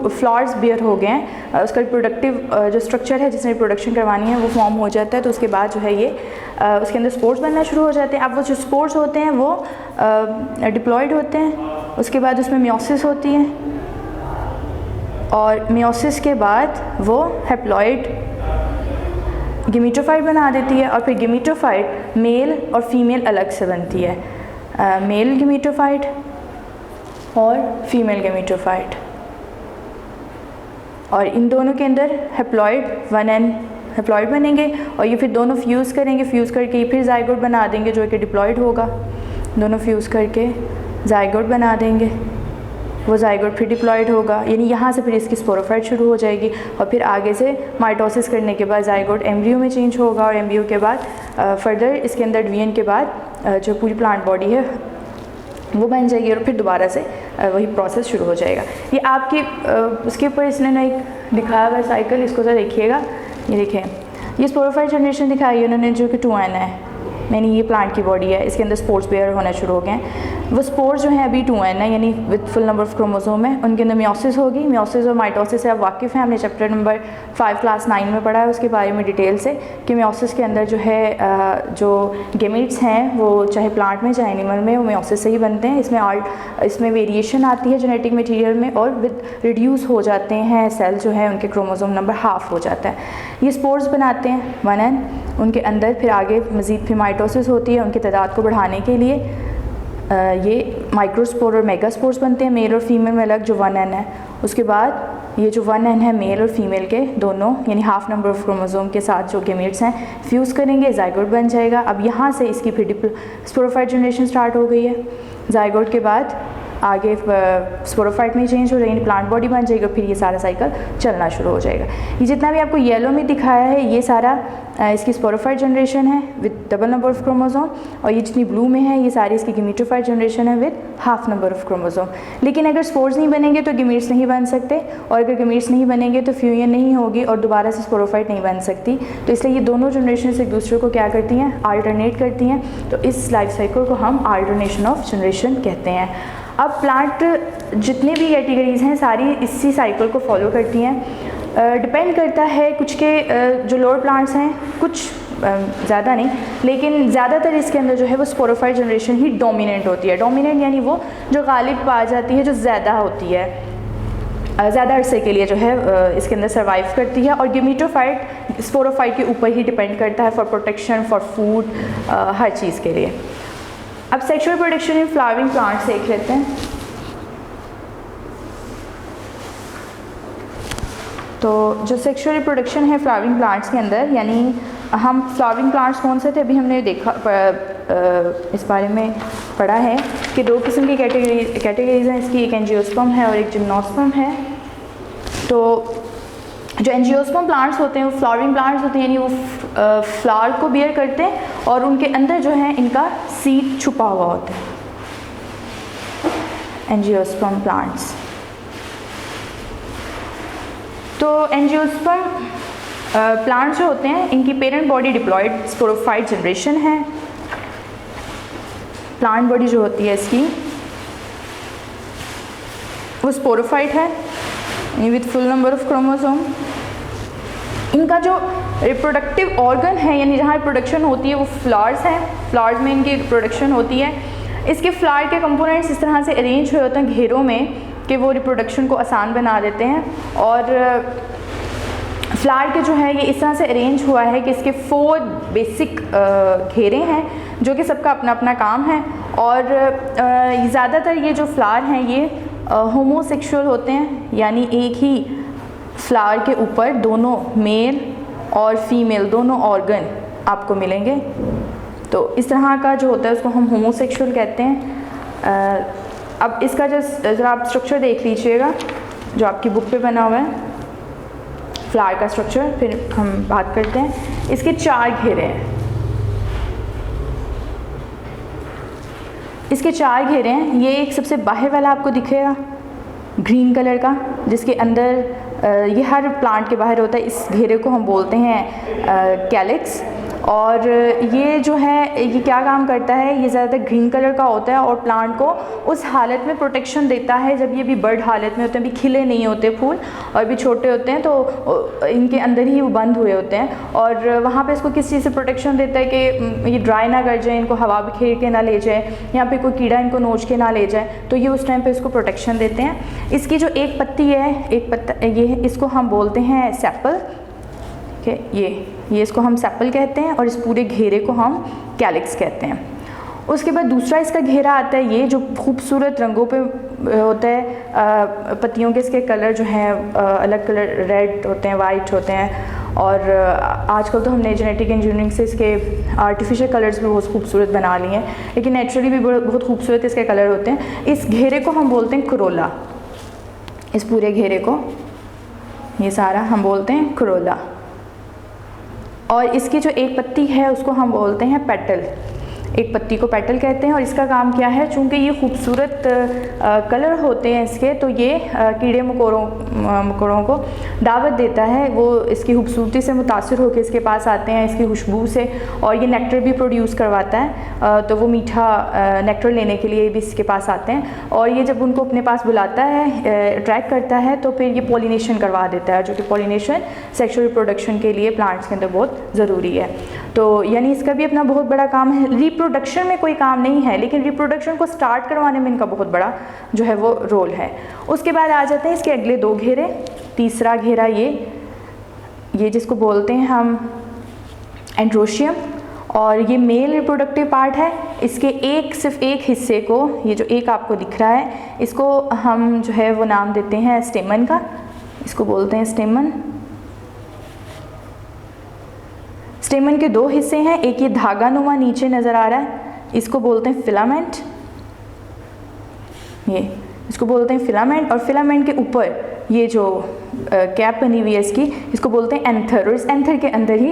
फ्लावर्स बियर हो गए हैं, उसका रिप्रोडक्टिव जो स्ट्रक्चर है जिसने रिप्रोडक्शन करवानी है वो फॉर्म हो जाता है। तो उसके बाद जो है ये उसके अंदर स्पोर्स बनना शुरू हो जाते हैं। अब वो जो स्पोर्स होते हैं वो डिप्लॉयड होते हैं, उसके बाद उसमें मियोसिस होती है, और मियोसिस के बाद वो हैप्लॉयड गेमेटोफाइट बना देती है, और फिर गेमेटोफाइट मेल और फीमेल अलग से बनती है, मेल गेमेटोफाइट और फीमेल गेमेटोफाइट, और इन दोनों के अंदर हैप्लॉइड 1n हैप्लॉइड बनेंगे, और ये फिर दोनों फ्यूज़ करेंगे, फ्यूज़ करके फिर जाइगोट बना देंगे जो कि डिप्लॉइड होगा। दोनों फ्यूज़ करके जाइगोट बना देंगे, वो जाइगोट फिर डिप्लॉइड होगा, यानी यहाँ से फिर इसकी स्पोरोफाइट शुरू हो जाएगी, और फिर आगे से माइटोसिस करने के बाद जाइगोट एम्ब्रियो में चेंज होगा, और एम्ब्रियो के बाद फर्दर इसके अंदर डिवीजन के बाद जो पूरी प्लांट बॉडी है वो बन जाएगी, और फिर दोबारा से वही प्रोसेस शुरू हो जाएगा। ये आपकी उसके ऊपर इसने ना एक दिखाया हुआ साइकिल, इसको ज़रा देखिएगा। ये देखें, ये स्पोरोफाइट जनरेशन दिखाई है उन्होंने जो कि 2n है, यानी ये प्लांट की बॉडी है, इसके अंदर स्पोर्स पेयर होना शुरू हो गए हैं। वो स्पोर्स जो हैं अभी 2n है, यानी with full number of chromosome है, उनके अंदर मियोसिस होगी। मियोसिस और माइटोसिस से आप वाकिफ़ हैं, हमने चैप्टर नंबर 5 क्लास 9 में पढ़ा है उसके बारे में डिटेल से, कि मियोसिस के अंदर जो है जो गेमेट्स हैं वो चाहे प्लांट में चाहे एनिमल में वो मियोसिस से ही बनते हैं। इसमें वेरिएशन आती है जेनेटिक मटीरियल में, और विद रिड्यूस हो जाते हैं सेल जो है, उनके क्रोमोसोम नंबर हाफ हो जाता है। ये स्पोर्स बनाते हैं 1n, उनके अंदर फिर आगे मज़ीद फिर माइटोसिस होती है उनकी तादाद को बढ़ाने के लिए। ये माइक्रोस्पोर और मेगास्पोर्स बनते हैं मेल और फीमेल में अलग, जो 1n है। उसके बाद ये जो 1n है मेल और फीमेल के दोनों, यानी हाफ नंबर ऑफ क्रोमोसोम के साथ जो गेमेट्स हैं फ्यूज़ करेंगे, जाइगोट बन जाएगा। अब यहाँ से इसकी फिर स्पोरोफाइट जनरेशन स्टार्ट हो गई है। जाइगोट के बाद आगे स्पोरोफाइट में चेंज हो जाएगी, प्लांट बॉडी बन जाएगी, और फिर ये सारा साइकिल चलना शुरू हो जाएगा। ये जितना भी आपको येलो में दिखाया है ये सारा इसकी स्पोरोफाइट जनरेशन है with double number of chromosome, और ये जितनी ब्लू में है ये सारी इसकी गेमेटोफाइट जनरेशन है with half number of chromosome. लेकिन अगर स्पोर्स नहीं बनेंगे तो गेमेट्स नहीं बन सकते, और अगर गेमेट्स नहीं बनेंगे तो फ्यूजन नहीं होगी और दोबारा से स्पोरोफाइट नहीं बन सकती। तो इसलिए ये दोनों जनरेशन एक दूसरे को क्या करती हैं, अल्टरनेट करती हैं। तो इस लाइफ साइकिल को हम अल्टरनेशन ऑफ जनरेशन कहते हैं। अब प्लांट जितने भी कैटेगरीज़ हैं सारी इसी साइकिल को फॉलो करती हैं। डिपेंड करता है कुछ के जो लोअर प्लांट्स हैं, कुछ ज़्यादा नहीं, लेकिन ज़्यादातर इसके अंदर जो है वो स्पोरोफाइट जनरेशन ही डोमिनेंट होती है। डोमिनेंट यानी वो जो गालिब पा जाती है, जो ज़्यादा होती है, ज़्यादा अरसे के लिए जो है इसके अंदर सर्वाइव करती है। और गेमेटोफाइट स्पोरोफाइट के ऊपर ही डिपेंड करता है फॉर प्रोटेक्शन, फॉर फूड, हर चीज़ के लिए। अब sexual production in flowering plants देख लेते हैं। तो जो सेक्सुअल रिप्रोडक्शन है फ्लावरिंग प्लांट्स के अंदर, यानी हम फ्लावरिंग प्लांट्स कौन से थे अभी हमने देखा इस बारे में पढ़ा है कि दो किस्म की कैटेगरीज हैं इसकी, एक एंजियोस्पर्म है और एक जिम्नोस्पर्म है। तो जो एंजियोस्पर्म प्लांट्स होते हैं वो फ्लावरिंग प्लांट्स होते हैं, यानी वो फ्लावर को बियर करते हैं और उनके अंदर जो है इनका सीड छुपा हुआ होता है, एंजियोस्पर्म प्लांट्स। तो एंजियोस्पर्म प्लांट्स जो होते हैं इनकी parent body diploid sporophyte generation है। प्लांट बॉडी जो होती है इसकी वो स्पोरोफाइट है with full number of chromosome. इनका जो रिप्रोडक्टिव ऑर्गन है, यानी जहाँ रिप्रोडक्शन होती है वो फ्लावर्स हैं, फ्लावर्स में इनकी रिप्रोडक्शन होती है। इसके फ्लावर के कंपोनेंट्स इस तरह से अरेंज हुए होते हैं घेरों में कि वो रिप्रोडक्शन को आसान बना देते हैं। और फ्लावर के जो है ये इस तरह से अरेंज हुआ है कि इसके 4 बेसिक घेरे हैं जो कि सबका अपना अपना काम है। और ज़्यादातर ये जो फ्लावर हैं ये होमोसेक्सुअल होते हैं, यानी एक ही फ्लावर के ऊपर दोनों मेल और फीमेल दोनों ऑर्गन आपको मिलेंगे। तो इस तरह का जो होता है उसको हम होमोसेक्सुअल कहते हैं। अब इसका जो ज़रा आप स्ट्रक्चर देख लीजिएगा जो आपकी बुक पे बना हुआ है फ्लावर का स्ट्रक्चर, फिर हम बात करते हैं। इसके 4 घेरे हैं, इसके 4 घेरे हैं। ये एक सबसे बाहर वाला आपको दिखेगा ग्रीन कलर का, जिसके अंदर ये हर प्लांट के बाहर होता है। इस घेरे को हम बोलते हैं कैलिक्स। और ये जो है ये क्या काम करता है, ये ज़्यादातर ग्रीन कलर का होता है और प्लांट को उस हालत में प्रोटेक्शन देता है जब ये भी बर्ड हालत में होते हैं, भी खिले नहीं होते फूल और भी छोटे होते हैं, तो इनके अंदर ही वो बंद हुए होते हैं। और वहाँ पे इसको किस चीज़ से प्रोटेक्शन देता है कि ये ड्राई ना कर जाए, इनको हवा भी खेल के ना ले जाए, यहाँ पे कोई कीड़ा इनको नोच के ना ले जाए, तो ये उस टाइम पे इसको प्रोटेक्शन देते हैं। इसकी जो एक पत्ती है, एक पत्ता ये इसको हम बोलते हैं सेपल, ठीक है, ये इसको हम सेपल कहते हैं और इस पूरे घेरे को हम कैलिक्स कहते हैं। उसके बाद दूसरा इसका घेरा आता है, ये जो खूबसूरत रंगों पे होता है, पत्तियों के इसके कलर जो हैं अलग कलर, रेड होते हैं, वाइट होते हैं, और आजकल तो हमने जेनेटिक इंजीनियरिंग से इसके आर्टिफिशियल कलर्स भी बहुत खूबसूरत बना लिए हैं, लेकिन नेचुरली भी बहुत खूबसूरत इसके कलर होते हैं। इस घेरे को हम बोलते हैं करोला, इस पूरे घेरे को, ये सारा हम बोलते हैं करोला। और इसकी जो एक पत्ती है उसको हम बोलते हैं पेटल, एक पत्ती को पेटल कहते हैं। और इसका काम क्या है, चूँकि ये खूबसूरत कलर होते हैं इसके, तो ये कीड़े मकोड़ों को दावत देता है, वो इसकी खूबसूरती से मुतासिर होकर इसके पास आते हैं, इसकी खुशबू से, और ये नेक्टर भी प्रोड्यूस करवाता है, तो वो मीठा नेक्टर लेने के लिए भी इसके पास आते हैं। और ये जब उनको अपने पास बुलाता है, अट्रैक्ट करता है, तो फिर ये पॉलिनेशन करवा देता है, जो कि पॉलिनेशन सेक्सुअल रिप्रोडक्शन के लिए प्लांट्स के अंदर बहुत ज़रूरी है। तो यानी इसका भी अपना बहुत बड़ा काम है। रिप्रोडक्शन में कोई काम नहीं है, लेकिन रिप्रोडक्शन को स्टार्ट करवाने में इनका बहुत बड़ा जो है वो रोल है। उसके बाद आ जाते हैं इसके अगले दो घेरे। तीसरा घेरा ये जिसको बोलते हैं हम एंड्रोशियम, और ये मेल रिप्रोडक्टिव पार्ट है। इसके सिर्फ एक हिस्से को, ये जो एक आपको दिख रहा है, इसको हम जो है वो नाम देते हैं स्टेमन का, इसको बोलते हैं स्टेमन। स्टेमन के दो हिस्से हैं, एक ये धागा नुमा नीचे नज़र आ रहा है, इसको बोलते हैं फिलामेंट, ये इसको बोलते हैं फिलामेंट। और फिलामेंट के ऊपर ये जो कैप बनी हुई है इसकी, इसको बोलते हैं एंथर। और इस एंथर के अंदर ही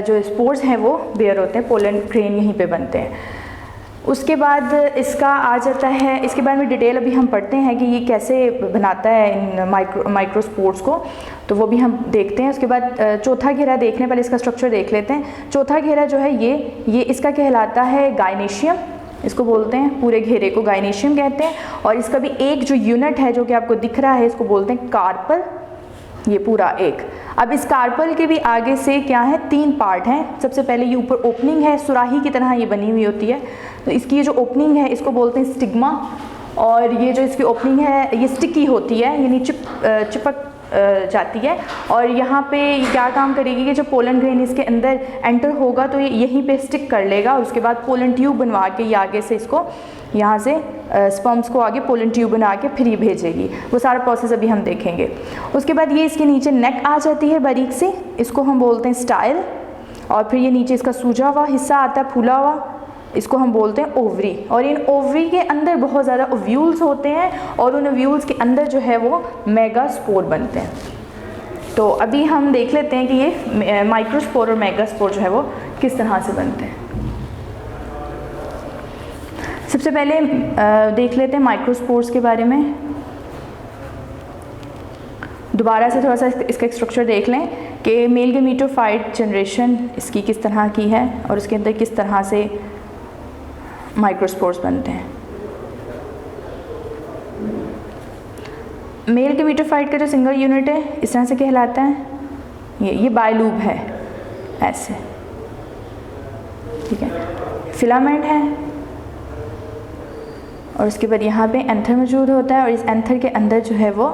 जो स्पोर्स हैं वो बेयर होते हैं, पोलन ग्रेन यहीं पे बनते हैं। उसके बाद इसका आ जाता है, इसके बारे में डिटेल अभी हम पढ़ते हैं कि ये कैसे बनाता है इन माइक्रोस्पोर्स को, तो वो भी हम देखते हैं। उसके बाद चौथा घेरा देखने, पहले इसका स्ट्रक्चर देख लेते हैं। चौथा घेरा जो है ये इसका कहलाता है गायनेशियम, इसको बोलते हैं, पूरे घेरे को गायनेशियम कहते हैं। और इसका भी एक जो यूनिट है जो कि आपको दिख रहा है, इसको बोलते हैं कार्पल, ये पूरा एक। अब इस कार्पल के भी आगे से क्या है, 3 पार्ट हैं। सबसे पहले ये ऊपर ओपनिंग है, सुराही की तरह ये बनी हुई होती है, तो इसकी ये जो ओपनिंग है इसको बोलते हैं स्टिग्मा। और ये जो इसकी ओपनिंग है ये स्टिकी होती है, यानी चिपक जाती है। और यहाँ पे क्या काम करेगी कि जो पोलन ग्रेन इसके अंदर एंटर होगा तो ये यहीं पे स्टिक कर लेगा, और उसके बाद पोलन ट्यूब बनवा के ये आगे से इसको यहाँ से स्पर्म्स को आगे पोलन ट्यूब बना के फिर ये भेजेगी। वो सारा प्रोसेस अभी हम देखेंगे। उसके बाद ये इसके नीचे नेक आ जाती है बारीक सी, इसको हम बोलते हैं स्टाइल। और फिर ये नीचे इसका सूजा हुआ हिस्सा आता है, फूला हुआ, इसको हम बोलते हैं ओवरी। और इन ओवरी के अंदर बहुत ज़्यादा ओव्यूल्स होते हैं, और उन ओव्यूल्स के अंदर जो है वो मेगास्पोर बनते हैं। तो अभी हम देख लेते हैं कि ये माइक्रोस्पोर और मेगास्पोर जो है वो किस तरह से बनते हैं। सबसे पहले देख लेते हैं माइक्रोस्पोर्स के बारे में। दोबारा से थोड़ा सा इसका स्ट्रक्चर देख लें कि मेल गैमेटोफाइट जनरेशन इसकी किस तरह की है, और उसके अंदर किस तरह से माइक्रोस्पोर्स बनते हैं। मेल गैमेटोफाइट का जो सिंगल यूनिट है इस तरह से कहलाता है, ये बायलूब है ऐसे, ठीक है, फिलामेंट है। और उसके बाद यहाँ पे एंथर मौजूद होता है, और इस एंथर के अंदर जो है वो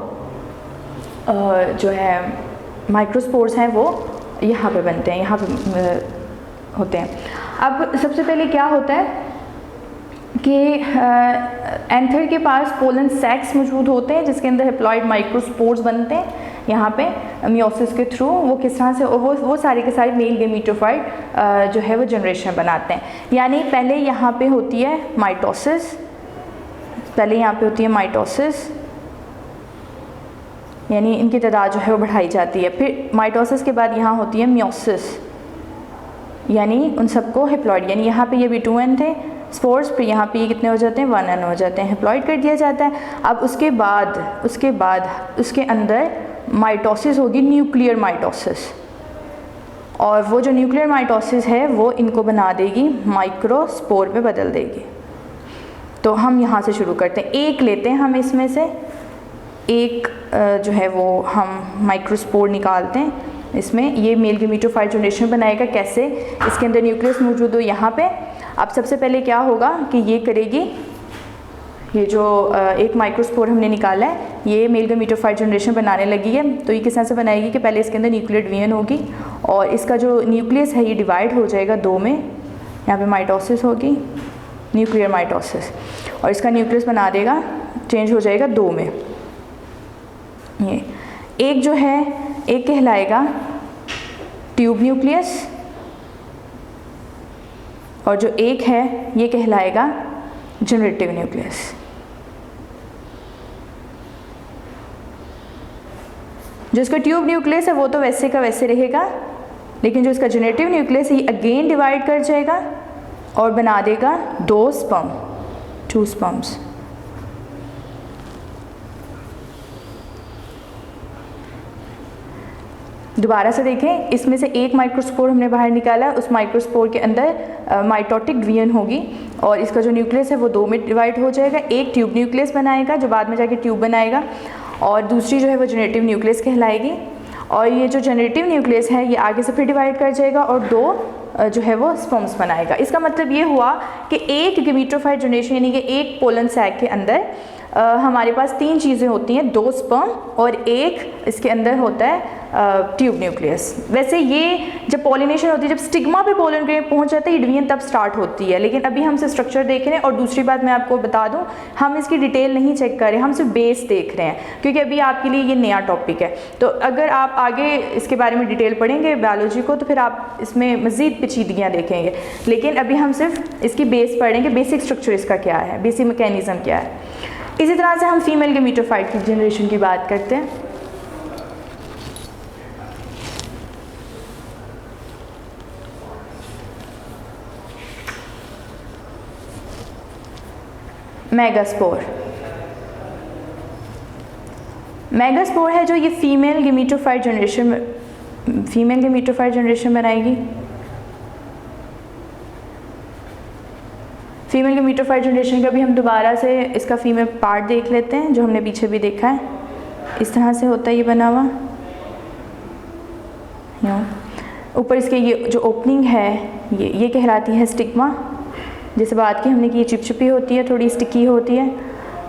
जो है माइक्रोस्पोर्स हैं वो यहाँ पे बनते हैं, यहाँ पे होते हैं। अब सबसे पहले क्या होता है कि एंथर के पास पोलन सैक्स मौजूद होते हैं जिसके अंदर हेप्लॉइड माइक्रोस्पोर्स बनते हैं। यहाँ पे मियोसिस के थ्रू वो किस तरह से वो सारे के सारे मेल गैमेटोफाइट जो है वो जनरेशन बनाते हैं। यानी पहले यहाँ पे होती है माइटोसिस, यानी इनकी तादाद जो है वो बढ़ाई जाती है। फिर माइटोसिस के बाद यहाँ होती है मियोसिस, यानी उन सबको हेप्लॉइड, यानी यहाँ पे ये भी 2n थे स्पोर्स, फिर यहाँ पे ये कितने हो जाते हैं 1n हो जाते हैं, हेप्लॉइड कर दिया जाता है। अब उसके बाद उसके अंदर माइटोसिस होगी, न्यूक्लियर माइटोसिस, और वो जो न्यूक्लियर माइटोसिस है वो इनको बना देगी माइक्रोस्पोर में बदल देगी। तो हम यहाँ से शुरू करते हैं, एक लेते हैं हम इसमें से एक जो है वो हम माइक्रोस्पोर निकालते हैं। इसमें ये मेल गैमेटोफाइट जनरेशन बनाएगा कैसे, इसके अंदर न्यूक्लियस मौजूद हो यहाँ पे। अब सबसे पहले क्या होगा कि ये करेगी, ये जो एक माइक्रोस्पोर हमने निकाला है, ये मेल गमीटोफाइट जनरेशन बनाने लगी है। तो ये किस तरह से बनाएगी कि पहले इसके अंदर न्यूक्लियर डिवीजन होगी और इसका जो न्यूक्लियस है ये डिवाइड हो जाएगा दो में। यहाँ पे माइटोसिस होगी, न्यूक्लियर माइटोसिस, और इसका न्यूक्लियस बना देगा, चेंज हो जाएगा दो में। ये एक जो है, एक कहलाएगा ट्यूब न्यूक्लियस और जो एक है ये कहलाएगा जनरेटिव न्यूक्लियस। जो इसका ट्यूब न्यूक्लियस है वो तो वैसे का वैसे रहेगा, लेकिन जो इसका जनरेटिव न्यूक्लियस है ये अगेन डिवाइड कर जाएगा और बना देगा दो स्पर्म, 2 स्पर्म्स। दोबारा से देखें, इसमें से एक माइक्रोस्पोर हमने बाहर निकाला, उस माइक्रोस्पोर के अंदर माइटोटिक डिवीजन होगी और इसका जो न्यूक्लियस है वो दो में डिवाइड हो जाएगा। एक ट्यूब न्यूक्लियस बनाएगा जो बाद में जाके ट्यूब बनाएगा, और दूसरी जो है वो जनरेटिव न्यूक्लियस कहलाएगी। और ये जो जनरेटिव न्यूक्लियस है ये आगे से फिर डिवाइड कर जाएगा और दो जो है वो स्पर्म्स बनाएगा। इसका मतलब ये हुआ कि एक गमीटोफाइट जनरेशन यानी कि एक पोलन सैक के अंदर हमारे पास 3 चीज़ें होती हैं, 2 स्पर्म और एक इसके अंदर होता है ट्यूब न्यूक्लियस। वैसे ये जब पॉलिनेशन होती है, जब स्टिग्मा पे पोलन ग्रेन पहुंच जाता है, ये डिवीजन तब स्टार्ट होती है। लेकिन अभी हम सिर्फ स्ट्रक्चर देख रहे हैं। और दूसरी बात मैं आपको बता दूं, हम इसकी डिटेल नहीं चेक कर रहे, हम सिर्फ बेस देख रहे हैं क्योंकि अभी आपके लिए ये नया टॉपिक है। तो अगर आप आगे इसके बारे में डिटेल पढ़ेंगे बायोलॉजी को तो फिर आप इसमें मज़ीद पेचीदगियाँ देखेंगे, लेकिन अभी हम सिर्फ इसकी बेस पढ़ेंगे, बेसिक स्ट्रक्चर इसका क्या है, बेसिक मैकेनिज़्म क्या है। इसी तरह से हम फीमेल गमीटोफाइट की जनरेशन की बात करते हैं। मेगास्पोर, मेगास्पोर है जो ये फीमेल गमीटोफाइट जनरेशन बनाएगी। फीमेल गमीटोफाइट जनरेशन का भी हम दोबारा से इसका फीमेल पार्ट देख लेते हैं जो हमने पीछे भी देखा है। इस तरह से होता है ये बना हुआ, ऊपर इसके ये जो ओपनिंग है ये कहलाती है स्टिग्मा, जैसे बात की हमने कि ये चिपचिपी होती है, थोड़ी स्टिकी होती है।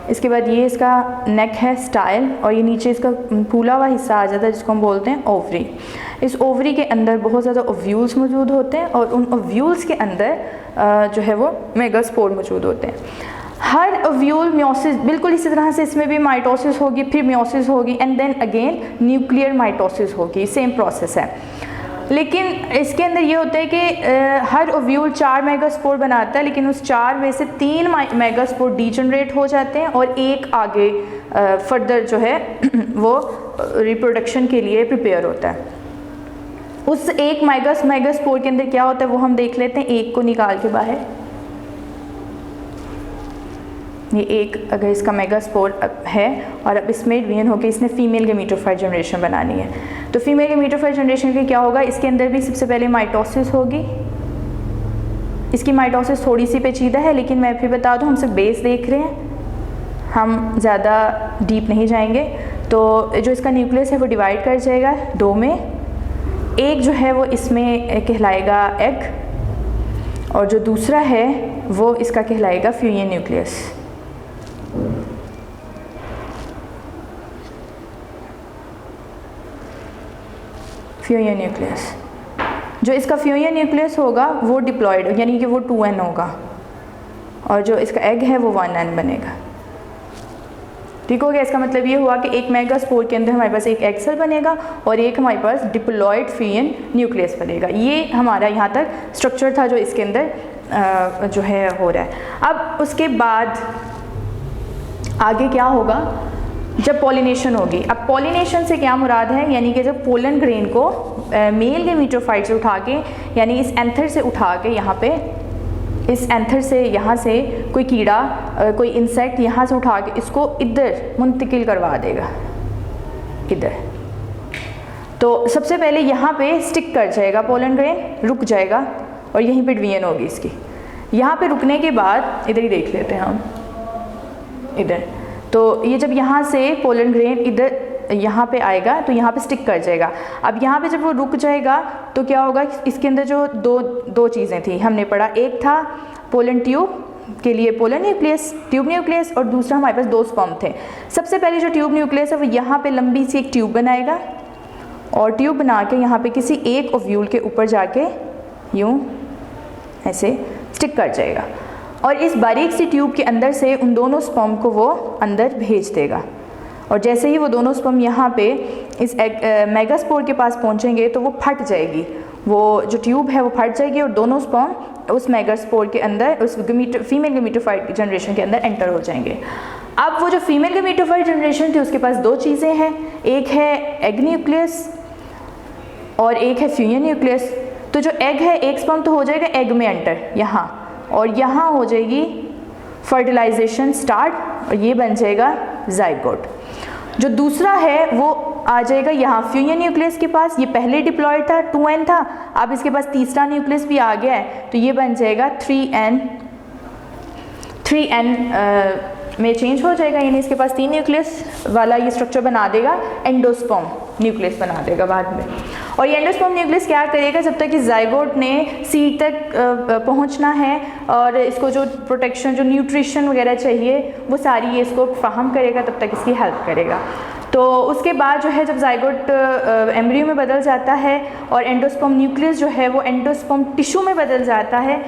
इसके बाद ये इसका नेक है स्टाइल, और ये नीचे इसका फूला हुआ हिस्सा आ जाता है जिसको हम बोलते हैं ओवरी। इस ओवरी के अंदर बहुत ज़्यादा ओव्यूल्स मौजूद होते हैं और उन ओव्यूल्स के अंदर जो है वो मेगास्पोर मौजूद होते हैं। हर ओव्यूल म्योसिस, बिल्कुल इसी तरह से इसमें भी माइटोसिस होगी, फिर म्योसिस होगी and then again nuclear mitosis होगी, सेम प्रोसेस है। लेकिन इसके अंदर ये होता है कि हर ओव्यूल 4 मेगास्पोर बनाता है, लेकिन उस 4 में से 3 मेगास्पोर डीजनरेट हो जाते हैं और एक आगे फर्दर जो है वो रिप्रोडक्शन के लिए प्रिपेयर होता है। उस एक मेगास्पोर के अंदर क्या होता है वो हम देख लेते हैं। एक को निकाल के बाहर, ये एक अगर इसका मेगास्पोर है और अब इसमें डिवीजन होकर इसने फीमेल गमीटोफाइट जनरेशन बनानी है, तो फीमेल गमीटोफाइट जनरेशन के क्या होगा, इसके अंदर भी सबसे पहले माइटोसिस होगी। इसकी माइटोसिस थोड़ी सी पेचीदा है, लेकिन मैं फिर बता दूं हम सिर्फ बेस देख रहे हैं, हम ज़्यादा डीप नहीं जाएंगे। तो जो इसका न्यूक्लियस है वो डिवाइड कर जाएगा 2 में। एक जो है वो इसमें कहलाएगा एग और जो दूसरा है वो इसका कहलाएगा फ्यूजन न्यूक्लियस। फ्यूजन न्यूक्लियस, जो इसका फ्यूजन न्यूक्लियस होगा वो डिप्लॉयड यानी कि वो 2n होगा और जो इसका एग है वो 1n बनेगा। ठीक हो गया। इसका मतलब ये हुआ कि एक मेगास्पोर के अंदर हमारे पास एक एग सेल बनेगा और एक हमारे पास डिप्लॉयड फ्यूजन न्यूक्लियस बनेगा। ये हमारा यहाँ तक स्ट्रक्चर था जो इसके अंदर जो है हो रहा है। अब उसके बाद आगे क्या होगा, जब पॉलिनेशन होगी। अब पॉलिनेशन से क्या मुराद है, यानी कि जब पोलन ग्रेन को मेल गमीटोफाइट से उठा के यानी इस एंथर से उठा के यहाँ पे इस एंथर से यहाँ से कोई कीड़ा कोई इंसेक्ट यहाँ से उठा के इसको इधर मुंतकिल करवा देगा इधर, तो सबसे पहले यहाँ पे स्टिक कर जाएगा पोलन ग्रेन, रुक जाएगा और यहीं पे डिवीजन होगी इसकी। यहाँ पे रुकने के बाद इधर ही देख लेते हैं हम, इधर तो ये जब यहाँ से पोलन ग्रेन इधर यहाँ पे आएगा तो यहाँ पे स्टिक कर जाएगा। अब यहाँ पे जब वो रुक जाएगा तो क्या होगा, इसके अंदर जो दो चीज़ें थी हमने पढ़ा, एक था पोलन ट्यूब के लिए पोलर न्यूक्लियस, ट्यूब न्यूक्लियस, और दूसरा हमारे पास 2 स्पर्म थे। सबसे पहले जो ट्यूब न्यूक्लियस है वो यहाँ पे लंबी सी एक ट्यूब बनाएगा और ट्यूब बना के यहाँ पे किसी एक ओव्यूल के ऊपर जाके यूँ ऐसे स्टिक कर जाएगा और इस बारीक सी ट्यूब के अंदर से उन दोनों स्पर्म को वो अंदर भेज देगा। और जैसे ही वो दोनों स्पर्म यहाँ पे इस मेगास्पोर के पास पहुँचेंगे तो वो फट जाएगी, वो जो ट्यूब है वो फट जाएगी और दोनों स्पर्म उस मेगास्पोर के अंदर, उस फीमेल गमीटोफाइट जनरेशन के अंदर एंटर हो जाएंगे। अब वो जो फीमेल गमीटोफाइट जनरेशन थी उसके पास 2 चीज़ें हैं, एक है एग न्यूक्लियस और एक है फ्यूजन न्यूक्लियस। तो जो एग है, एक स्पर्म तो हो जाएगा एग में एंटर यहाँ, और यहाँ हो जाएगी फर्टिलाइजेशन स्टार्ट और ये बन जाएगा जाइगोट। जो दूसरा है वो आ जाएगा यहाँ फ्यूजन न्यूक्लियस के पास, ये पहले डिप्लॉयड था 2n था, अब इसके पास तीसरा न्यूक्लियस भी आ गया है तो ये बन जाएगा 3n में चेंज हो जाएगा, यानी इसके पास 3 न्यूक्लियस वाला ये स्ट्रक्चर बना देगा, एंडोस्पर्म न्यूक्लियस बना देगा बाद में। और ये एंडोस्पर्म न्यूक्लियस क्या करेगा, जब तक कि जाइगोट ने सीड तक पहुंचना है और इसको जो प्रोटेक्शन, जो न्यूट्रिशन वगैरह चाहिए वो सारी ये इसको फराहम करेगा, तब तक इसकी हेल्प करेगा। तो उसके बाद जो है जब जाइगोट एम्ब्रियो में बदल जाता है और एंडोस्पर्म न्यूक्लियस जो है वो एंडोस्पर्म टिश्यू में बदल जाता है,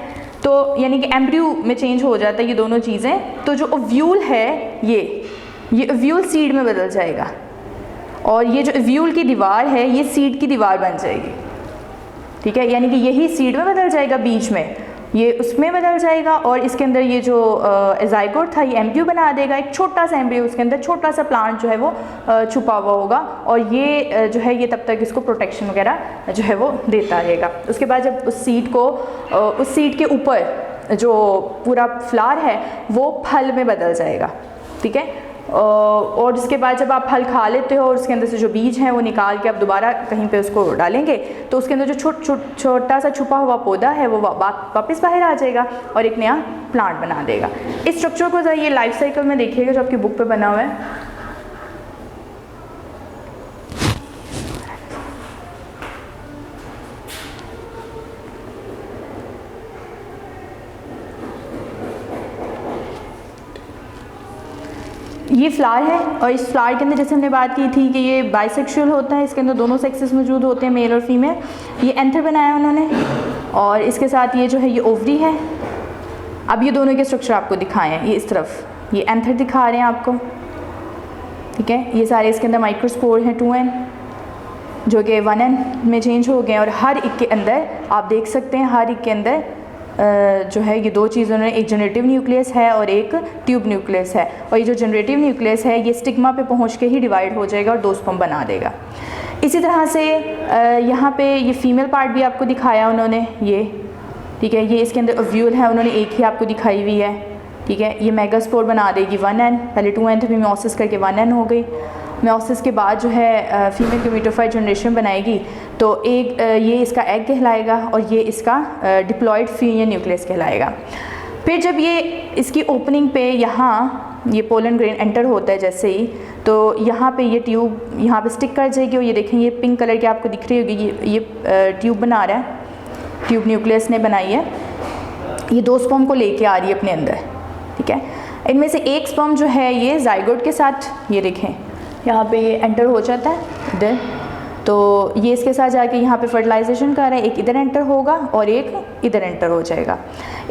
तो यानी कि एम्ब्रियो में चेंज हो जाता है ये दोनों चीज़ें, तो जो ओव्यूल है ये ओव्यूल सीड में बदल जाएगा और ये जो ओव्यूल की दीवार है ये सीड की दीवार बन जाएगी, ठीक है। यानी कि यही सीड में बदल जाएगा, बीच में ये उसमें बदल जाएगा और इसके अंदर ये जो जाइगोट था ये एम्ब्रियो बना देगा, एक छोटा सा एम्ब्रियो, उसके अंदर छोटा सा प्लांट जो है वो छुपा हुआ होगा और ये जो है ये तब तक इसको प्रोटेक्शन वगैरह जो है वो देता रहेगा। उसके बाद जब उस सीड के ऊपर जो पूरा फ्लावर है वो फल में बदल जाएगा, ठीक है। और उसके बाद जब आप फल खा लेते हो और उसके अंदर से जो बीज हैं वो निकाल के आप दोबारा कहीं पे उसको डालेंगे तो उसके अंदर जो छोटा सा छुपा हुआ पौधा है वो वापस बाहर आ जाएगा और एक नया प्लांट बना देगा। इस स्ट्रक्चर को ये लाइफ साइकिल में देखिएगा जो आपकी बुक पे बना हुआ है। ये फ्लावर है और इस फ्लावर के अंदर जैसे हमने बात की थी कि ये बाइसेक्सुअल होता है, इसके अंदर दोनों सेक्सेस मौजूद होते हैं, मेल और फीमेल। ये एंथर बनाया उन्होंने और इसके साथ ये जो है ये ओवरी है। अब ये दोनों के स्ट्रक्चर आपको दिखाए हैं, ये इस तरफ ये एंथर दिखा रहे हैं आपको, ठीक है। ये सारे इसके अंदर माइक्रोस्पोर हैं 2n जो कि 1n में चेंज हो गए हैं और हर एक के अंदर आप देख सकते हैं, हर एक के अंदर जो है ये 2 चीज़ों में, एक जनरेटिव न्यूक्लियस है और एक ट्यूब न्यूक्लियस है। और ये जो जनरेटिव न्यूक्लियस है ये स्टिग्मा पे पहुंच के ही डिवाइड हो जाएगा और 2 स्पर्म बना देगा। इसी तरह से यहाँ पे ये फीमेल पार्ट भी आपको दिखाया उन्होंने, ये ठीक है। ये इसके अंदर ओव्यूल है, उन्होंने एक ही आपको दिखाई हुई है, ठीक है। ये मेगास्पोर बना देगी 1n, पहले 2n था फिर मेयोसिस करके 1n हो गई। मेयोसिस के बाद जो है फीमेल गमीटोफाइट जनरेशन बनाएगी तो एक ये इसका एग कहलाएगा और ये इसका डिप्लॉयड फ्यूजन न्यूक्लियस कहलाएगा। फिर जब ये इसकी ओपनिंग पे यहाँ ये पोलन ग्रेन एंटर होता है जैसे ही, तो यहाँ पे ये ट्यूब यहाँ पे स्टिक कर जाएगी और ये देखें ये पिंक कलर की आपको दिख रही होगी, ये ट्यूब बना रहा है, ट्यूब न्यूक्लियस ने बनाई है। ये 2 स्पर्म को लेके आ रही है अपने अंदर, ठीक है। इनमें से एक स्पर्म जो है ये जाइगोट के साथ, ये देखें यहाँ पे ये एंटर हो जाता है इधर, तो ये इसके साथ जाके यहाँ पे फर्टिलाइजेशन कर रहा है, एक इधर एंटर होगा और एक इधर एंटर हो जाएगा।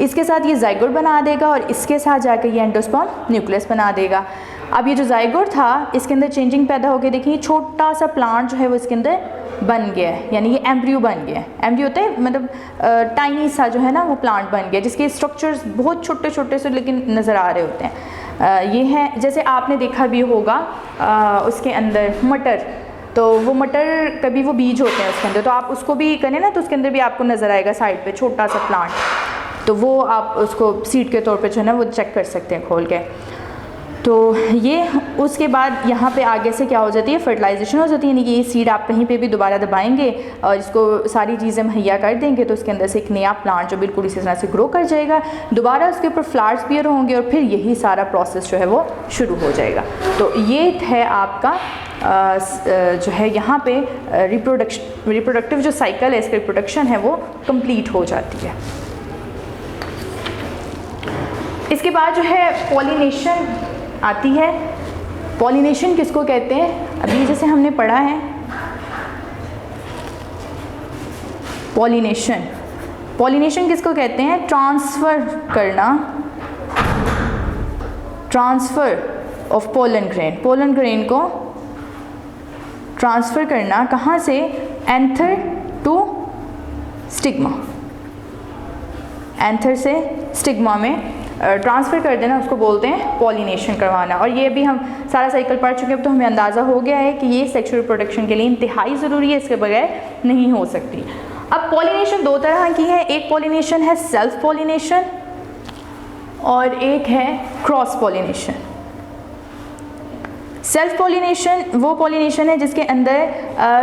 इसके साथ ये जाइगोट बना देगा और इसके साथ जाके ये एंडोस्पर्म न्यूक्लियस बना देगा। अब ये जो जाइगोट था इसके अंदर चेंजिंग पैदा होकर देखिए छोटा सा प्लांट जो है वो इसके अंदर बन गया है, यानी ये एम्ब्रियो बन गया है। एम्ब्रियो होता है मतलब टाइनी सा जो है ना वो प्लांट बन गया, जिसके स्ट्रक्चर्स बहुत छोटे छोटे से लेकिन नज़र आ रहे होते हैं। ये है जैसे आपने देखा भी होगा उसके अंदर मटर, तो वो मटर कभी वो बीज होते हैं उसके अंदर, तो आप उसको भी करें ना तो उसके अंदर भी आपको नज़र आएगा साइड पे छोटा सा प्लांट, तो वो आप उसको सीड के तौर पे जो है ना वो चेक कर सकते हैं खोल के। तो ये उसके बाद यहाँ पे आगे से क्या हो जाती है, फर्टिलाइजेशन हो जाती है, यानी कि ये सीड आप कहीं पे भी दोबारा दबाएंगे और इसको सारी चीज़ें मुहैया कर देंगे तो उसके अंदर से एक नया प्लांट जो बिल्कुल इसी तरह से ग्रो कर जाएगा, दोबारा उसके ऊपर फ्लावर्स बियर होंगे और फिर यही सारा प्रोसेस जो है वो शुरू हो जाएगा। तो ये है आपका जो है यहाँ पे रिप्रोडक्टिव जो साइकिल है, इसका रिप्रोडक्शन है वो कंप्लीट हो जाती है। इसके बाद जो है पॉलिनेशन आती है। पॉलिनेशन किसको कहते हैं? अभी जैसे हमने पढ़ा है पॉलिनेशन, पॉलिनेशन किसको कहते हैं? ट्रांसफ़र करना, transfer of pollen grain, pollen grain को ट्रांसफ़र करना कहाँ से? एंथर टू स्टिग्मा, एंथर से स्टिग्मा में ट्रांसफ़र कर देना, उसको बोलते हैं पॉलिनेशन करवाना। और ये भी हम सारा साइकिल पढ़ चुके हैं, तो हमें अंदाज़ा हो गया है कि ये सेक्सुअल रिप्रोडक्शन के लिए इंतहाई ज़रूरी है, इसके बगैर नहीं हो सकती। अब पॉलिनेशन दो तरह की है, एक पॉलिनेशन है सेल्फ पॉलिनेशन और एक है क्रॉस पॉलिनेशन। सेल्फ पॉलिनेशन वो पॉलिनेशन है जिसके अंदर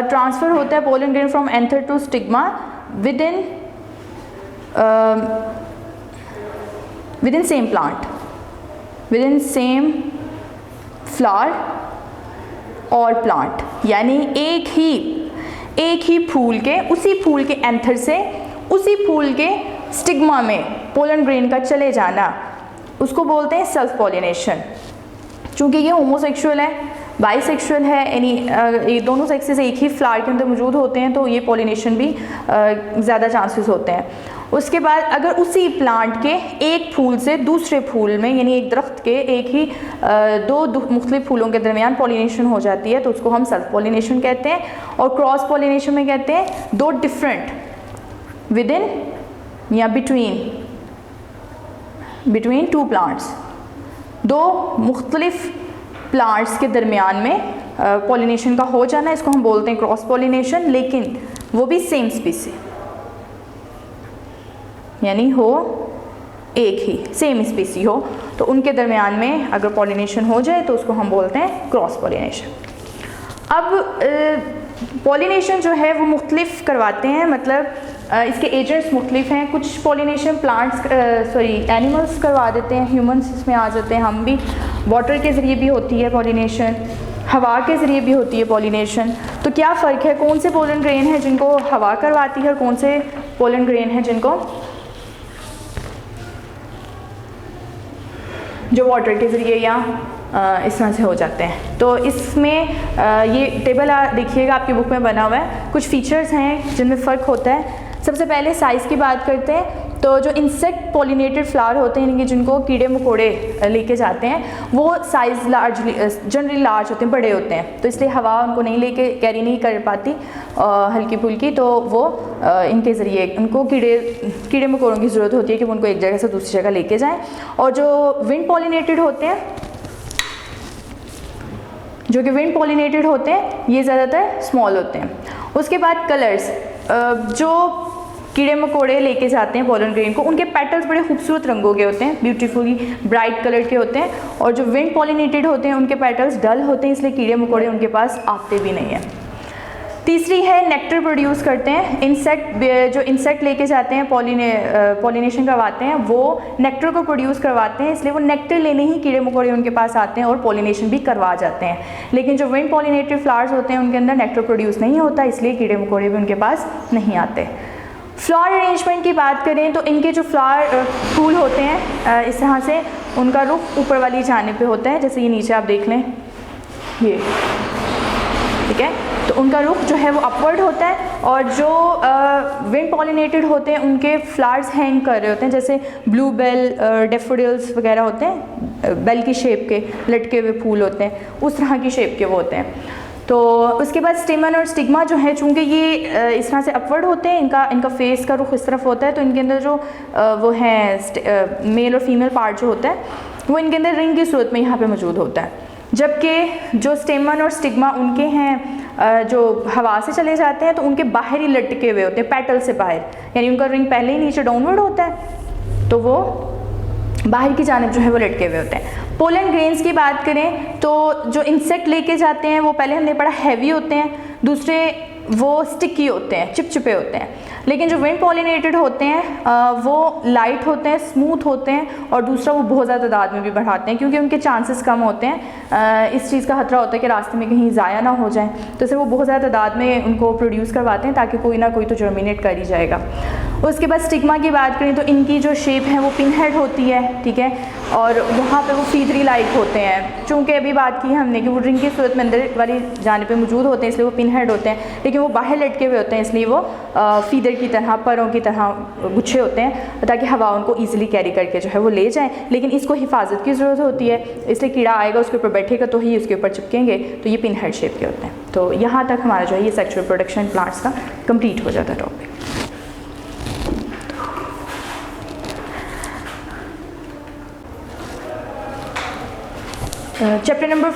ट्रांसफ़र होता है pollen grain from anther to stigma within same plant, within same flower और प्लांट, यानी एक ही फूल के, उसी फूल के एंथर से उसी फूल के स्टिग्मा में पोलन ग्रेन का चले जाना, उसको बोलते हैं सेल्फ पॉलिनेशन। चूँकि ये होमोसेक्सुअल है, बाइसेक्सुअल है, यानी ये दोनों सेक्सेस एक ही फ्लावर के अंदर मौजूद होते हैं, तो ये पॉलिनेशन भी ज़्यादा चांसेस होते हैं। उसके बाद अगर उसी प्लांट के एक फूल से दूसरे फूल में, यानी एक दरख्त के एक ही दो मुख्तलिफ फूलों के दरमियान पॉलिनेशन हो जाती है, तो उसको हम सेल्फ पॉलिनेशन कहते हैं। और क्रॉस पॉलिनेशन में कहते हैं दो डिफरेंट विद इन या बिटवीन टू प्लांट्स, दो मुख्तलिफ प्लांट्स के दरमियान में पॉलिनेशन का हो जाना, इसको हम बोलते हैं क्रॉस पॉलिनेशन, लेकिन वो भी सेम स्पीसी, यानी हो एक ही सेम स्पीसी हो, तो उनके दरमियान में अगर पॉलिनेशन हो जाए तो उसको हम बोलते हैं क्रॉस पॉलिनेशन। अब पॉलिनेशन जो है वो मुख्तलिफ करवाते हैं, मतलब इसके एजेंट्स मुख्तलिफ हैं। कुछ पॉलिनेशन प्लांट्स एनिमल्स करवा देते हैं, ह्यूमंस इसमें आ जाते हैं, हम भी। वाटर के ज़रिए भी होती है पॉलिनेशन, हवा के ज़रिए भी होती है पॉलिनेशन। तो क्या फ़र्क है, कौन से पोलन ग्रेन है जिनको हवा करवाती है और कौन से पोलन ग्रेन है जिनको जो वाटर के ज़रिए या इस तरह से हो जाते हैं। तो इसमें ये टेबल देखिएगा आपकी बुक में बना हुआ है, कुछ फीचर्स हैं जिनमें फ़र्क होता है। सबसे पहले साइज़ की बात करते हैं, तो जो इंसेक्ट पॉलिनेटेड फ्लावर होते हैं, यानी जिनको कीड़े मकोड़े लेके जाते हैं, वो साइज़ जनरली लार्ज होते हैं, बड़े होते हैं, तो इसलिए हवा उनको नहीं लेके कैरी नहीं कर पाती हल्की फुल्की, तो वो इनके ज़रिए उनको कीड़े मकोड़ों की ज़रूरत होती है कि वो उनको एक जगह से दूसरी जगह लेके जाएँ। और जो विंड पॉलिनेटेड होते हैं, ये ज़्यादातर स्मॉल होते हैं। उसके बाद कलर्स, जो कीड़े मकोड़े लेके जाते हैं पोलन ग्रेन को, उनके पेटल्स बड़े खूबसूरत रंगों के होते हैं, ब्यूटीफुली ब्राइट कलर के होते हैं। और जो विंड पॉलिनेटेड होते हैं उनके पेटल्स डल होते हैं, इसलिए कीड़े मकोड़े उनके पास आते भी नहीं हैं। तीसरी है नेक्टर प्रोड्यूस करते हैं। जो इंसेक्ट लेके जाते हैं पॉलिनेशन करवाते हैं, वो नेक्टर को प्रोड्यूस करवाते हैं, इसलिए वो नेक्टर लेने ही कीड़े मकोड़े उनके पास आते हैं और पॉलिनेशन भी करवा जाते हैं। लेकिन जो विंड पॉलिनेटेड फ्लावर्स होते हैं उनके अंदर नेक्टर प्रोड्यूस नहीं होता, इसलिए कीड़े मकोड़े भी उनके पास नहीं आते। फ्लावर अरेंजमेंट की बात करें तो इनके जो फूल होते हैं इस तरह से उनका रुख ऊपर वाली जानिब पे होता है, जैसे ये नीचे आप देख लें, ये ठीक है, तो उनका रुख जो है वो अपवर्ड होता है। और जो विंड पॉलिनेटेड होते हैं उनके फ्लावर्स हैंग कर रहे होते हैं, जैसे ब्लू बेल, डेफोडिल्स वगैरह होते हैं, बेल की शेप के लटके हुए फूल होते हैं, उस तरह की शेप के वो होते हैं। तो उसके बाद स्टेमन और स्टिग्मा जो है, चूँकि ये इस तरह से अपवर्ड होते हैं, इनका फेस का रुख इस तरफ होता है, तो इनके अंदर जो वो है मेल और फीमेल पार्ट जो होता है वो इनके अंदर रिंग की सूरत में यहाँ पे मौजूद होता है। जबकि जो स्टेमन और स्टिग्मा उनके हैं जो हवा से चले जाते हैं, तो उनके बाहर ही लटके हुए होते हैं, पेटल से बाहर, यानी उनका रिंग पहले ही नीचे डाउनवर्ड होता है, तो वो बाहर की जानिब जो है वो लटके हुए होते हैं। पोलन ग्रेन्स की बात करें तो जो इंसेक्ट लेके जाते हैं वो पहले हमने पढ़ा हैवी होते हैं, दूसरे वो स्टिकी होते हैं, चिपचिपे होते हैं। लेकिन जो विंड पॉलिनेटेड होते हैं वो लाइट होते हैं, स्मूथ होते हैं, और दूसरा वो बहुत ज़्यादा तादाद में भी बढ़ाते हैं, क्योंकि उनके चांसेस कम होते हैं। इस चीज़ का खतरा होता है कि रास्ते में कहीं ज़ाया ना हो जाए, तो इसलिए वो बहुत ज़्यादा तादाद में उनको प्रोड्यूस करवाते हैं ताकि कोई ना कोई तो जर्मिनेट कर ही जाएगा। उसके बाद स्टिग्मा की बात करें तो इनकी जो शेप है वो पिन हेड होती है, ठीक है, और वहाँ पे वो फीदरी लाइक होते हैं। चूँकि अभी बात की हमने कि वो रिंग की सूरत में अंदर वाली जाने पे मौजूद होते हैं इसलिए वो पिन हेड होते हैं, लेकिन वो बाहर लटके हुए होते हैं इसलिए वो फीदर की तरह, परों की तरह गुच्छे होते हैं ताकि हवा उनको ईजिली कैरी करके जो है वो ले जाएँ। लेकिन इसको हिफाजत की ज़रूरत होती है, इसलिए कीड़ा आएगा उसके ऊपर बैठेगा तो ही उसके ऊपर चिपकेंगे, तो ये पिन हेड शेप के होते हैं। तो यहाँ तक हमारा जो है ये सेक्सुअल रिप्रोडक्शन प्लांट्स का कंप्लीट हो जाता है टॉपिक। चैप्टर नंबर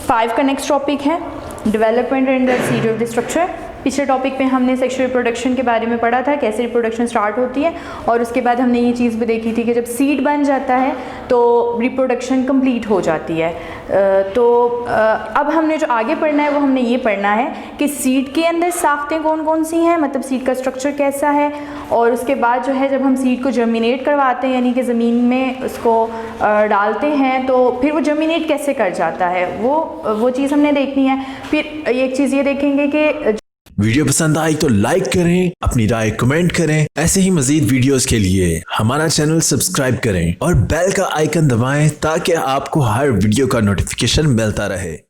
5 का नेक्स्ट टॉपिक है development and the seed structure. पिछले टॉपिक में हमने सेक्सुअल रिप्रोडक्शन के बारे में पढ़ा था, कैसे रिप्रोडक्शन स्टार्ट होती है, और उसके बाद हमने ये चीज़ भी देखी थी कि जब सीड बन जाता है तो रिप्रोडक्शन कंप्लीट हो जाती है। अब हमने जो आगे पढ़ना है वो हमने ये पढ़ना है कि सीड के अंदर साख्तें कौन कौन सी हैं, मतलब सीड का स्ट्रक्चर कैसा है, और उसके बाद जो है जब हम सीड को जर्मिनेट करवाते हैं यानी कि ज़मीन में उसको डालते हैं तो फिर वो जर्मिनेट कैसे कर जाता है, वो चीज़ हमने देखनी है। फिर एक चीज़ ये देखेंगे कि वीडियो पसंद आई तो लाइक करें, अपनी राय कमेंट करें। ऐसे ही मजीद वीडियोस के लिए हमारा चैनल सब्सक्राइब करें और बेल का आइकन दबाएं ताकि आपको हर वीडियो का नोटिफिकेशन मिलता रहे।